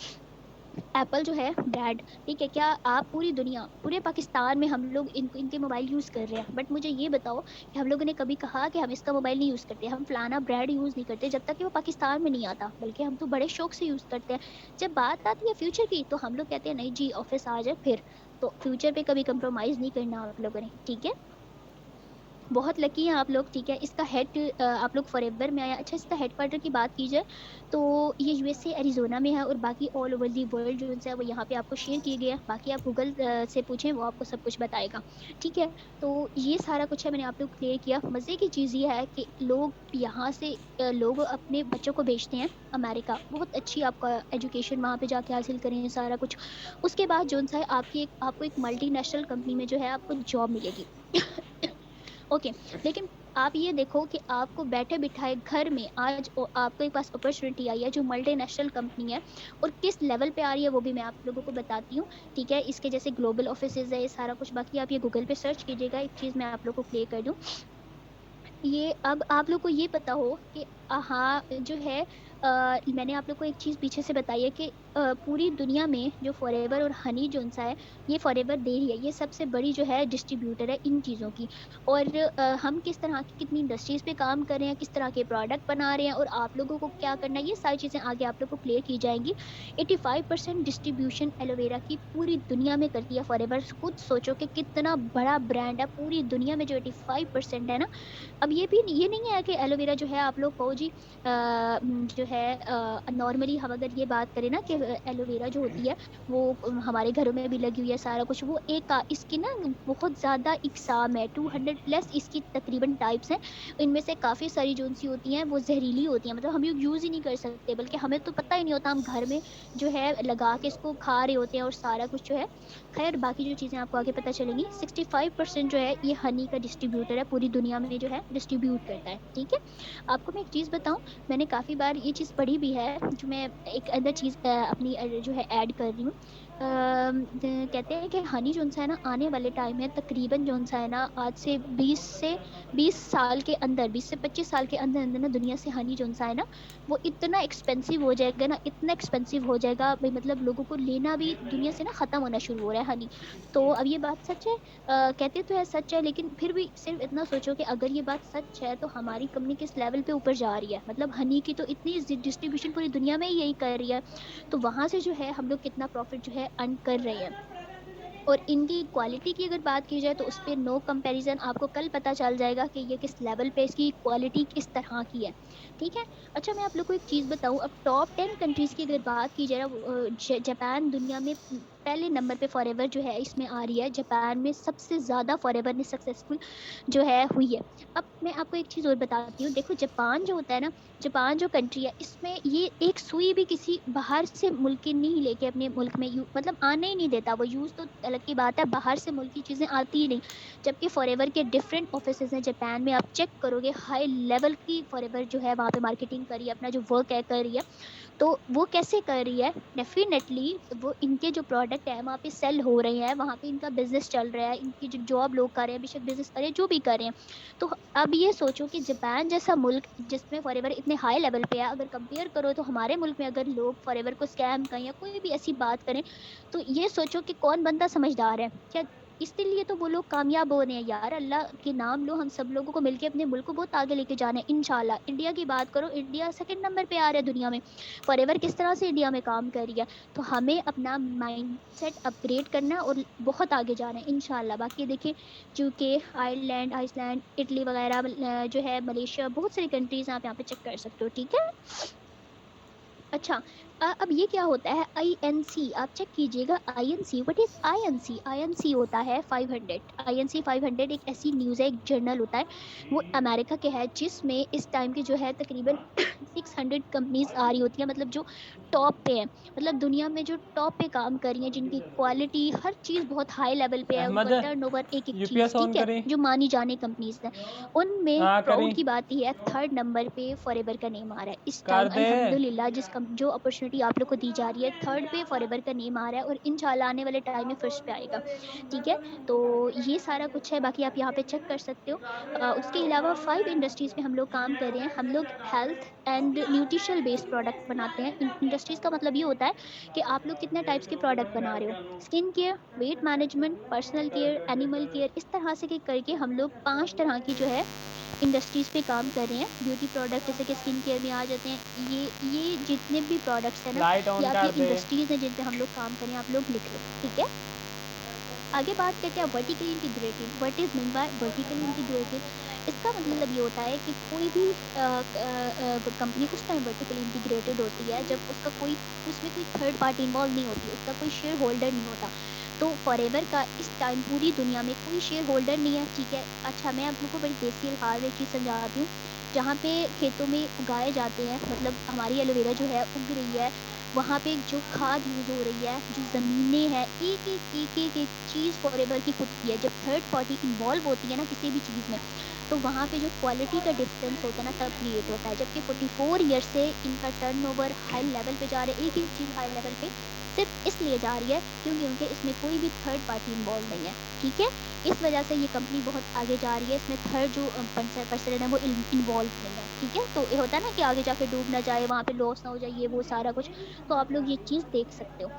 एप्पल जो है ब्रांड, ठीक है, क्या आप पूरी दुनिया, पूरे पाकिस्तान में हम लोग इनके मोबाइल यूज़ कर रहे हैं, बट मुझे ये बताओ कि हम लोगों ने कभी कहा कि हम इसका मोबाइल नहीं यूज़ करते, हम फलाना ब्रांड यूज़ नहीं करते जब तक कि वो पाकिस्तान में नहीं आता, बल्कि हम तो बड़े शौक से यूज़ करते हैं। जब बात आती है फ्यूचर की तो हम लोग कहते हैं नहीं जी ऑफिस आ जाए फिर। तो फ्यूचर पे कभी कंप्रोमाइज़ नहीं करना आप लोगों ने, ठीक है। बहुत लकी हैं आप लोग, ठीक है। इसका हेड आप लोग फॉरएवर में आया। अच्छा, इसका हेडक्वार्टर की बात की जाए तो ये यूएसए एरिजोना में है, और बाकी ऑल ओवर दी वर्ल्ड जो है वो यहाँ पे आपको शेयर किए गए हैं। बाकी आप गूगल से पूछें, वो आपको सब कुछ बताएगा, ठीक है। तो ये सारा कुछ है, मैंने आप लोग क्लियर किया। मज़े की चीज़ ये है कि लोग यहाँ से लोग अपने बच्चों को भेजते हैं अमेरिका, बहुत अच्छी आपका एजुकेशन वहाँ पे जाके हासिल करें सारा कुछ। उसके बाद जो है आपको एक मल्टीनेशनल कंपनी में जो है आपको जॉब मिलेगी। ओके, लेकिन आप ये देखो कि आपको बैठे बिठाए घर में आज आपके पास अपॉर्चुनिटी आई है जो मल्टीनेशनल कंपनी है, और किस लेवल पे आ रही है वो भी मैं आप लोगों को बताती हूँ, ठीक है। इसके जैसे ग्लोबल ऑफिसेज है, ये सारा कुछ। बाकी आप ये गूगल पे सर्च कीजिएगा, एक चीज़ मैं आप लोगों को क्लियर कर दूँ। ये अब आप लोग को ये पता हो कि हाँ जो है मैंने आप लोग को एक चीज़ पीछे से बताई है कि पूरी दुनिया में जो फॉरएवर और हनी जो सा है, ये फॉरएवर डेयरी है, ये सबसे बड़ी जो है डिस्ट्रीब्यूटर है इन चीज़ों की। और हम किस तरह की कितनी इंडस्ट्रीज पे काम कर रहे हैं, किस तरह के प्रोडक्ट बना रहे हैं, और आप लोगों को क्या करना है, ये सारी चीज़ें आगे आप लोग को क्लियर की जाएंगी। 85% डिस्ट्रीब्यूशन एलोवेरा की पूरी दुनिया में करती है फॉरएवर। खुद सोचो कि कितना बड़ा ब्रांड है पूरी दुनिया में जो 85% है ना। अब ये नहीं है कि एलोवेरा जो है आप लोग कहो जी जो है नॉर्मली हम अगर ये बात करें ना कि एलोवेरा जो होती है वो हमारे घरों में भी लगी हुई है सारा कुछ, वो इसकी ना बहुत ज़्यादा इकसाम है, 200+ इसकी तकरीबन टाइप्स हैं। इनमें से काफ़ी सारी जो सी होती हैं वो जहरीली होती हैं, मतलब हम यूज़ ही नहीं कर सकते, बल्कि हमें तो पता ही नहीं होता, हम घर में जो है लगा के इसको खा रहे होते हैं और सारा कुछ जो है। खैर बाकी जो चीज़ें आपको आगे पता चलेंगी। 65% जो है ये हनी का डिस्ट्रीब्यूटर है, पूरी दुनिया में जो है डिस्ट्रीब्यूट करता है, ठीक है। आपको मैं एक चीज़ बताऊं, मैंने काफ़ी बार ये चीज़ पढ़ी भी है, जो मैं एक अदर चीज़ अपनी जो है ऐड कर रही हूँ। कहते हैं कि हनी जो है ना आने वाले टाइम में तकरीबन जो है ना आज से 20 साल के अंदर, 20 से 25 साल के अंदर अंदर ना दुनिया से हनी जो है ना वो इतना एक्सपेंसिव हो जाएगा ना, इतना एक्सपेंसिव हो जाएगा भाई, मतलब लोगों को लेना भी दुनिया से ना ख़त्म होना शुरू हो रहा है हनी। तो अब ये बात सच है, कहते तो है सच है, लेकिन फिर भी सिर्फ इतना सोचो कि अगर ये बात सच है तो हमारी कंपनी किस लेवल पे ऊपर जा रही है। मतलब हनी की तो इतनी डिस्ट्रीब्यूशन पूरी दुनिया में ही यही कर रही है, तो वहां से जो है हम लोग कितना प्रॉफिट जो है अर्न कर रहे हैं। और इनकी क्वालिटी की अगर बात की जाए तो उस पर नो कंपैरिजन, आपको कल पता चल जाएगा कि ये किस लेवल पे इसकी क्वालिटी किस तरह की है, ठीक है। अच्छा, मैं आप लोग को एक चीज़ बताऊं, अब टॉप 10 कंट्रीज की अगर बात की जाए ना, जापान दुनिया में पहले नंबर पे फॉरएवर जो है इसमें आ रही है। जापान में सबसे ज़्यादा फॉरएवर ने सक्सेसफुल जो है हुई है। अब मैं आपको एक चीज़ और बताती हूँ, देखो जापान जो होता है ना, जापान जो कंट्री है इसमें ये एक सुई भी किसी बाहर से मुल्क की नहीं लेके अपने मुल्क में मतलब आने ही नहीं देता। वो यूज़ तो अलग की बात है, बाहर से मुल्क की चीज़ें आती ही नहीं। जबकि फॉरएवर के डिफरेंट ऑफिसेज हैं जापान में, आप चेक करोगे हाई लेवल की फॉरएवर जो है वहाँ पे मार्केटिंग करी है, अपना जो वर्क है कर रही है। तो वो कैसे कर रही है, डेफिनेटली वो इनके जो प्रोडक्ट है वहाँ पे सेल हो रहे हैं, वहाँ पे इनका बिजनेस चल रहा है, इनकी जो जॉब लोग कर रहे हैं, बेशक बिजनेस करें जो भी कर रहे हैं। तो अब ये सोचो कि जापान जैसा मुल्क जिसमें फॉरएवर इतने हाई लेवल पे है, अगर कंपेयर करो तो हमारे मुल्क में अगर लोग फॉरएवर को स्कैम करें या कोई भी ऐसी बात करें, तो ये सोचो कि कौन बंदा समझदार है क्या। इसलिए तो वो लोग कामयाब हो रहे हैं यार, अल्लाह के नाम लो, हम सब लोगों को मिलके अपने मुल्क को बहुत आगे लेके जाना है इंशाल्लाह। इंडिया की बात करो, इंडिया सेकंड नंबर पे आ रहा है दुनिया में, फॉरएवर किस तरह से इंडिया में काम कर रही है। तो हमें अपना माइंडसेट अपग्रेड करना है और बहुत आगे जाना है इंशाल्लाह। बाकी देखिए यूके, आयरलैंड, आइसलैंड, इटली वगैरह जो है मलेशिया, बहुत सारी कंट्रीज आप यहाँ पे चेक कर सकते हो, ठीक है। अच्छा, अब ये क्या होता है आईएनसी, आप चेक कीजिएगा INC, what is INC? INC होता है 500। आईएनसी 500 एक ऐसी न्यूज़ है, एक जर्नल होता है, वो अमेरिका के है, जिसमें इस टाइम की जो है तकरीबन 600 कंपनीज आ रही होती है, मतलब जो टॉप पे है, मतलब दुनिया में जो टॉप पे काम कर रही है, जिनकी क्वालिटी हर चीज़ बहुत हाई लेवल पे है, उनका अहमद, टर्नओवर एक एक चीज़ यूपीएस ऑन ठीक है, करें। जो मानी जाने कंपनीज है, उनमें हाँ प्राउड करें। की बात ये है, थर्ड नंबर पे फॉरएवर का नेम आ रहा है इस कर टाइम, दे। अल्हम्दुलिल्लाह। जो अपॉर्चुनिटी आप लोग को दी जा रही है, थर्ड पे फॉरएवर का नेम आ रहा है, और इंशाल्लाह आने वाले टाइम में फर्स्ट पे आएगा। ठीक है, तो ये सारा कुछ है, बाकी आप यहाँ पे चेक कर सकते हो। उसके अलावा 5 इंडस्ट्रीज में हम लोग काम कर रहे हैं। हम लोग health and nutritional based product बनाते हैं। इंडस्ट्रीज का मतलब ये होता है कि आप लोग कितने टाइप्स के प्रोडक्ट बना रहे हो, skin care, weight management, personal care, animal care, इस तरह से करके हम लोग 5 तरह की जो है इंडस्ट्रीज पे काम कर रहे हैं। ब्यूटी प्रोडक्ट जैसे कि स्किन केयर में आ जाते हैं। ये जितने भी प्रोडक्ट्स हैं ना, लाइट ये ऑन आप ये कर दे। इंडस्ट्रीज हैं जिन पे हम लोग काम कर रहे हैं, आप लोग लिख लो। ठीक है, आगे बात करते हैं vertically integrated. What is mean by vertically integrated? इसका मतलब ये होता है कि कोई भी कंपनी उस टाइम वर्टिकली इंटीग्रेटेड होती है जब उसका कोई, उसमें कोई थर्ड पार्टी इन्वॉल्व नहीं होती, उसका कोई शेयर होल्डर नहीं होता। तो फॉरएवर का इस टाइम पूरी दुनिया में कोई शेयर होल्डर नहीं है। ठीक है, अच्छा मैं आप लोग को बड़ी देसी अल्फाज में एक चीज़ समझाती हूँ। जहाँ पे खेतों में उगाए जाते हैं, मतलब हमारी एलोवेरा जो है उग रही है, वहाँ पे जो खाद यूज़ हो रही है, जो ज़मीनें हैं, एक चीज़ फॉरएवर की खुद की है। जब थर्ड पार्टी इन्वॉल्व होती है ना किसी भी चीज़ में, तो वहाँ पे जो क्वालिटी का डिफरेंस होता है ना, तब क्रिएट होता है। जबकि 44 ईयर से इनका टर्नओवर हाई लेवल पे जा रहा है, एक चीज़ हाई लेवल पे सिर्फ इसलिए जा रही है क्योंकि उनके इसमें कोई भी थर्ड पार्टी इन्वॉल्व नहीं है। ठीक है, इस वजह से ये कंपनी बहुत आगे जा रही है। इसमें थर्ड जो पर्सन है वो इन्वॉल्व नहीं है। ठीक है, तो ये होता है ना कि आगे जाके डूब ना जाए, वहाँ पे लॉस ना हो जाए, ये वो सारा कुछ। तो आप लोग ये चीज़ देख सकते हो।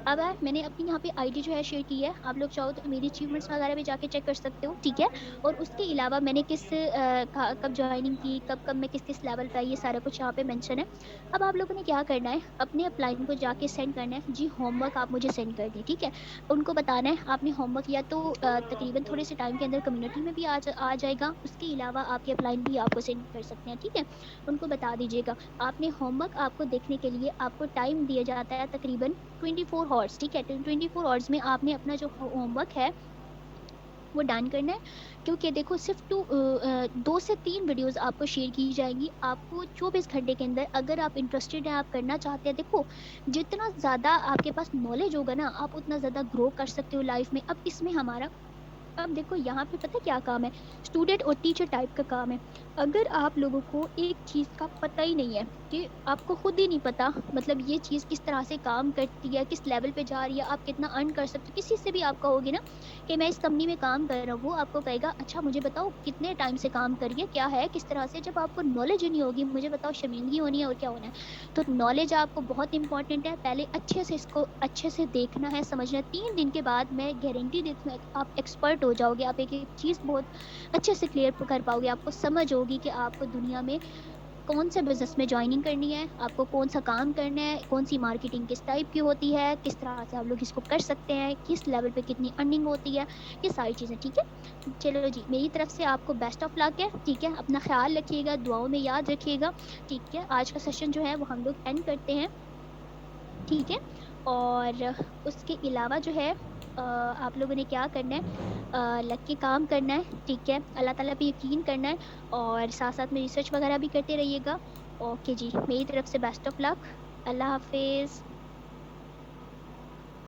अब है, मैंने अपनी यहाँ पे आईडी जो है शेयर की है, आप लोग चाहो तो मेरी अचीवमेंट्स वगैरह भी जाके चेक कर सकते हो। ठीक है, और उसके अलावा मैंने कब ज्वाइनिंग की, कब कब मैं किस किस लेवल पे आई, ये सारा कुछ यहाँ पे मेंशन है। अब आप लोगों ने क्या करना है, अपने अपलाइन को जाके सेंड करना है जी, होमवर्क आप मुझे सेंड कर दिए। ठीक है, उनको बताना है आपने होमवर्क किया, तो तकरीबन थोड़े से टाइम के अंदर कम्युनिटी में भी आ जाएगा। उसके अलावा आपके अपलाइन भी आपको सेंड कर सकते हैं। ठीक है, उनको बता दीजिएगा आपने होमवर्क, आपको देखने के लिए आपको टाइम दिया जाता है तकरीबन 24 हॉर्स। ठीक है, 24 हॉर्स में आपने अपना जो होमवर्क है वो डन करना है। क्योंकि देखो सिर्फ 2 से 3 वीडियोस आपको शेयर की जाएंगी, आपको 24 घंटे के अंदर, अगर आप इंटरेस्टेड हैं, आप करना चाहते हैं, देखो जितना ज़्यादा आपके पास नॉलेज होगा ना, आप उतना ज़्यादा ग्रो कर सकते हो लाइफ में। अब इसमें हमारा, अब देखो यहाँ पे पता है क्या काम है, स्टूडेंट और टीचर टाइप का काम है। अगर आप लोगों को एक चीज़ का पता ही नहीं है, कि आपको खुद ही नहीं पता मतलब ये चीज़ किस तरह से काम करती है, किस लेवल पे जा रही है, आप कितना अर्न कर सकते हो, किसी से भी आप कहोगे ना कि मैं इस कंपनी में काम कर रहा हूँ, वो आपको कहेगा अच्छा मुझे बताओ कितने टाइम से काम कर रही है, क्या है किस तरह से। जब आपको नॉलेज ही नहीं होगी, मुझे बताओ शर्मिंदगी होनी है और क्या होना है। तो नॉलेज आपको बहुत इंपॉर्टेंट है, पहले अच्छे से इसको अच्छे से देखना है, समझना है। 3 दिन के बाद मैं गारंटी देती हूँ आप एक्सपर्ट हो जाओगे, आप एक एक चीज़ बहुत अच्छे से क्लियर कर पाओगे। आपको समझ होगी कि आपको दुनिया में कौन से बिजनेस में ज्वाइनिंग करनी है, आपको कौन सा काम करना है, कौन सी मार्केटिंग किस टाइप की होती है, किस तरह से आप लोग इसको कर सकते हैं, किस लेवल पे कितनी अर्निंग होती है, ये सारी चीज़ें। ठीक है, चलो जी, मेरी तरफ से आपको बेस्ट ऑफ लक है। ठीक है, अपना ख्याल रखिएगा, दुआओं में याद रखिएगा। ठीक है, आज का सेशन जो है वो हम लोग एंड करते हैं। ठीक है, और उसके अलावा जो है आप लोगों ने क्या करना है, लग के काम करना है। ठीक है, अल्लाह ताला पे यकीन करना है, और साथ साथ में रिसर्च वगैरह भी करते रहिएगा। ओके जी, मेरी तरफ से बेस्ट ऑफ लक। अल्लाह हाफिज़।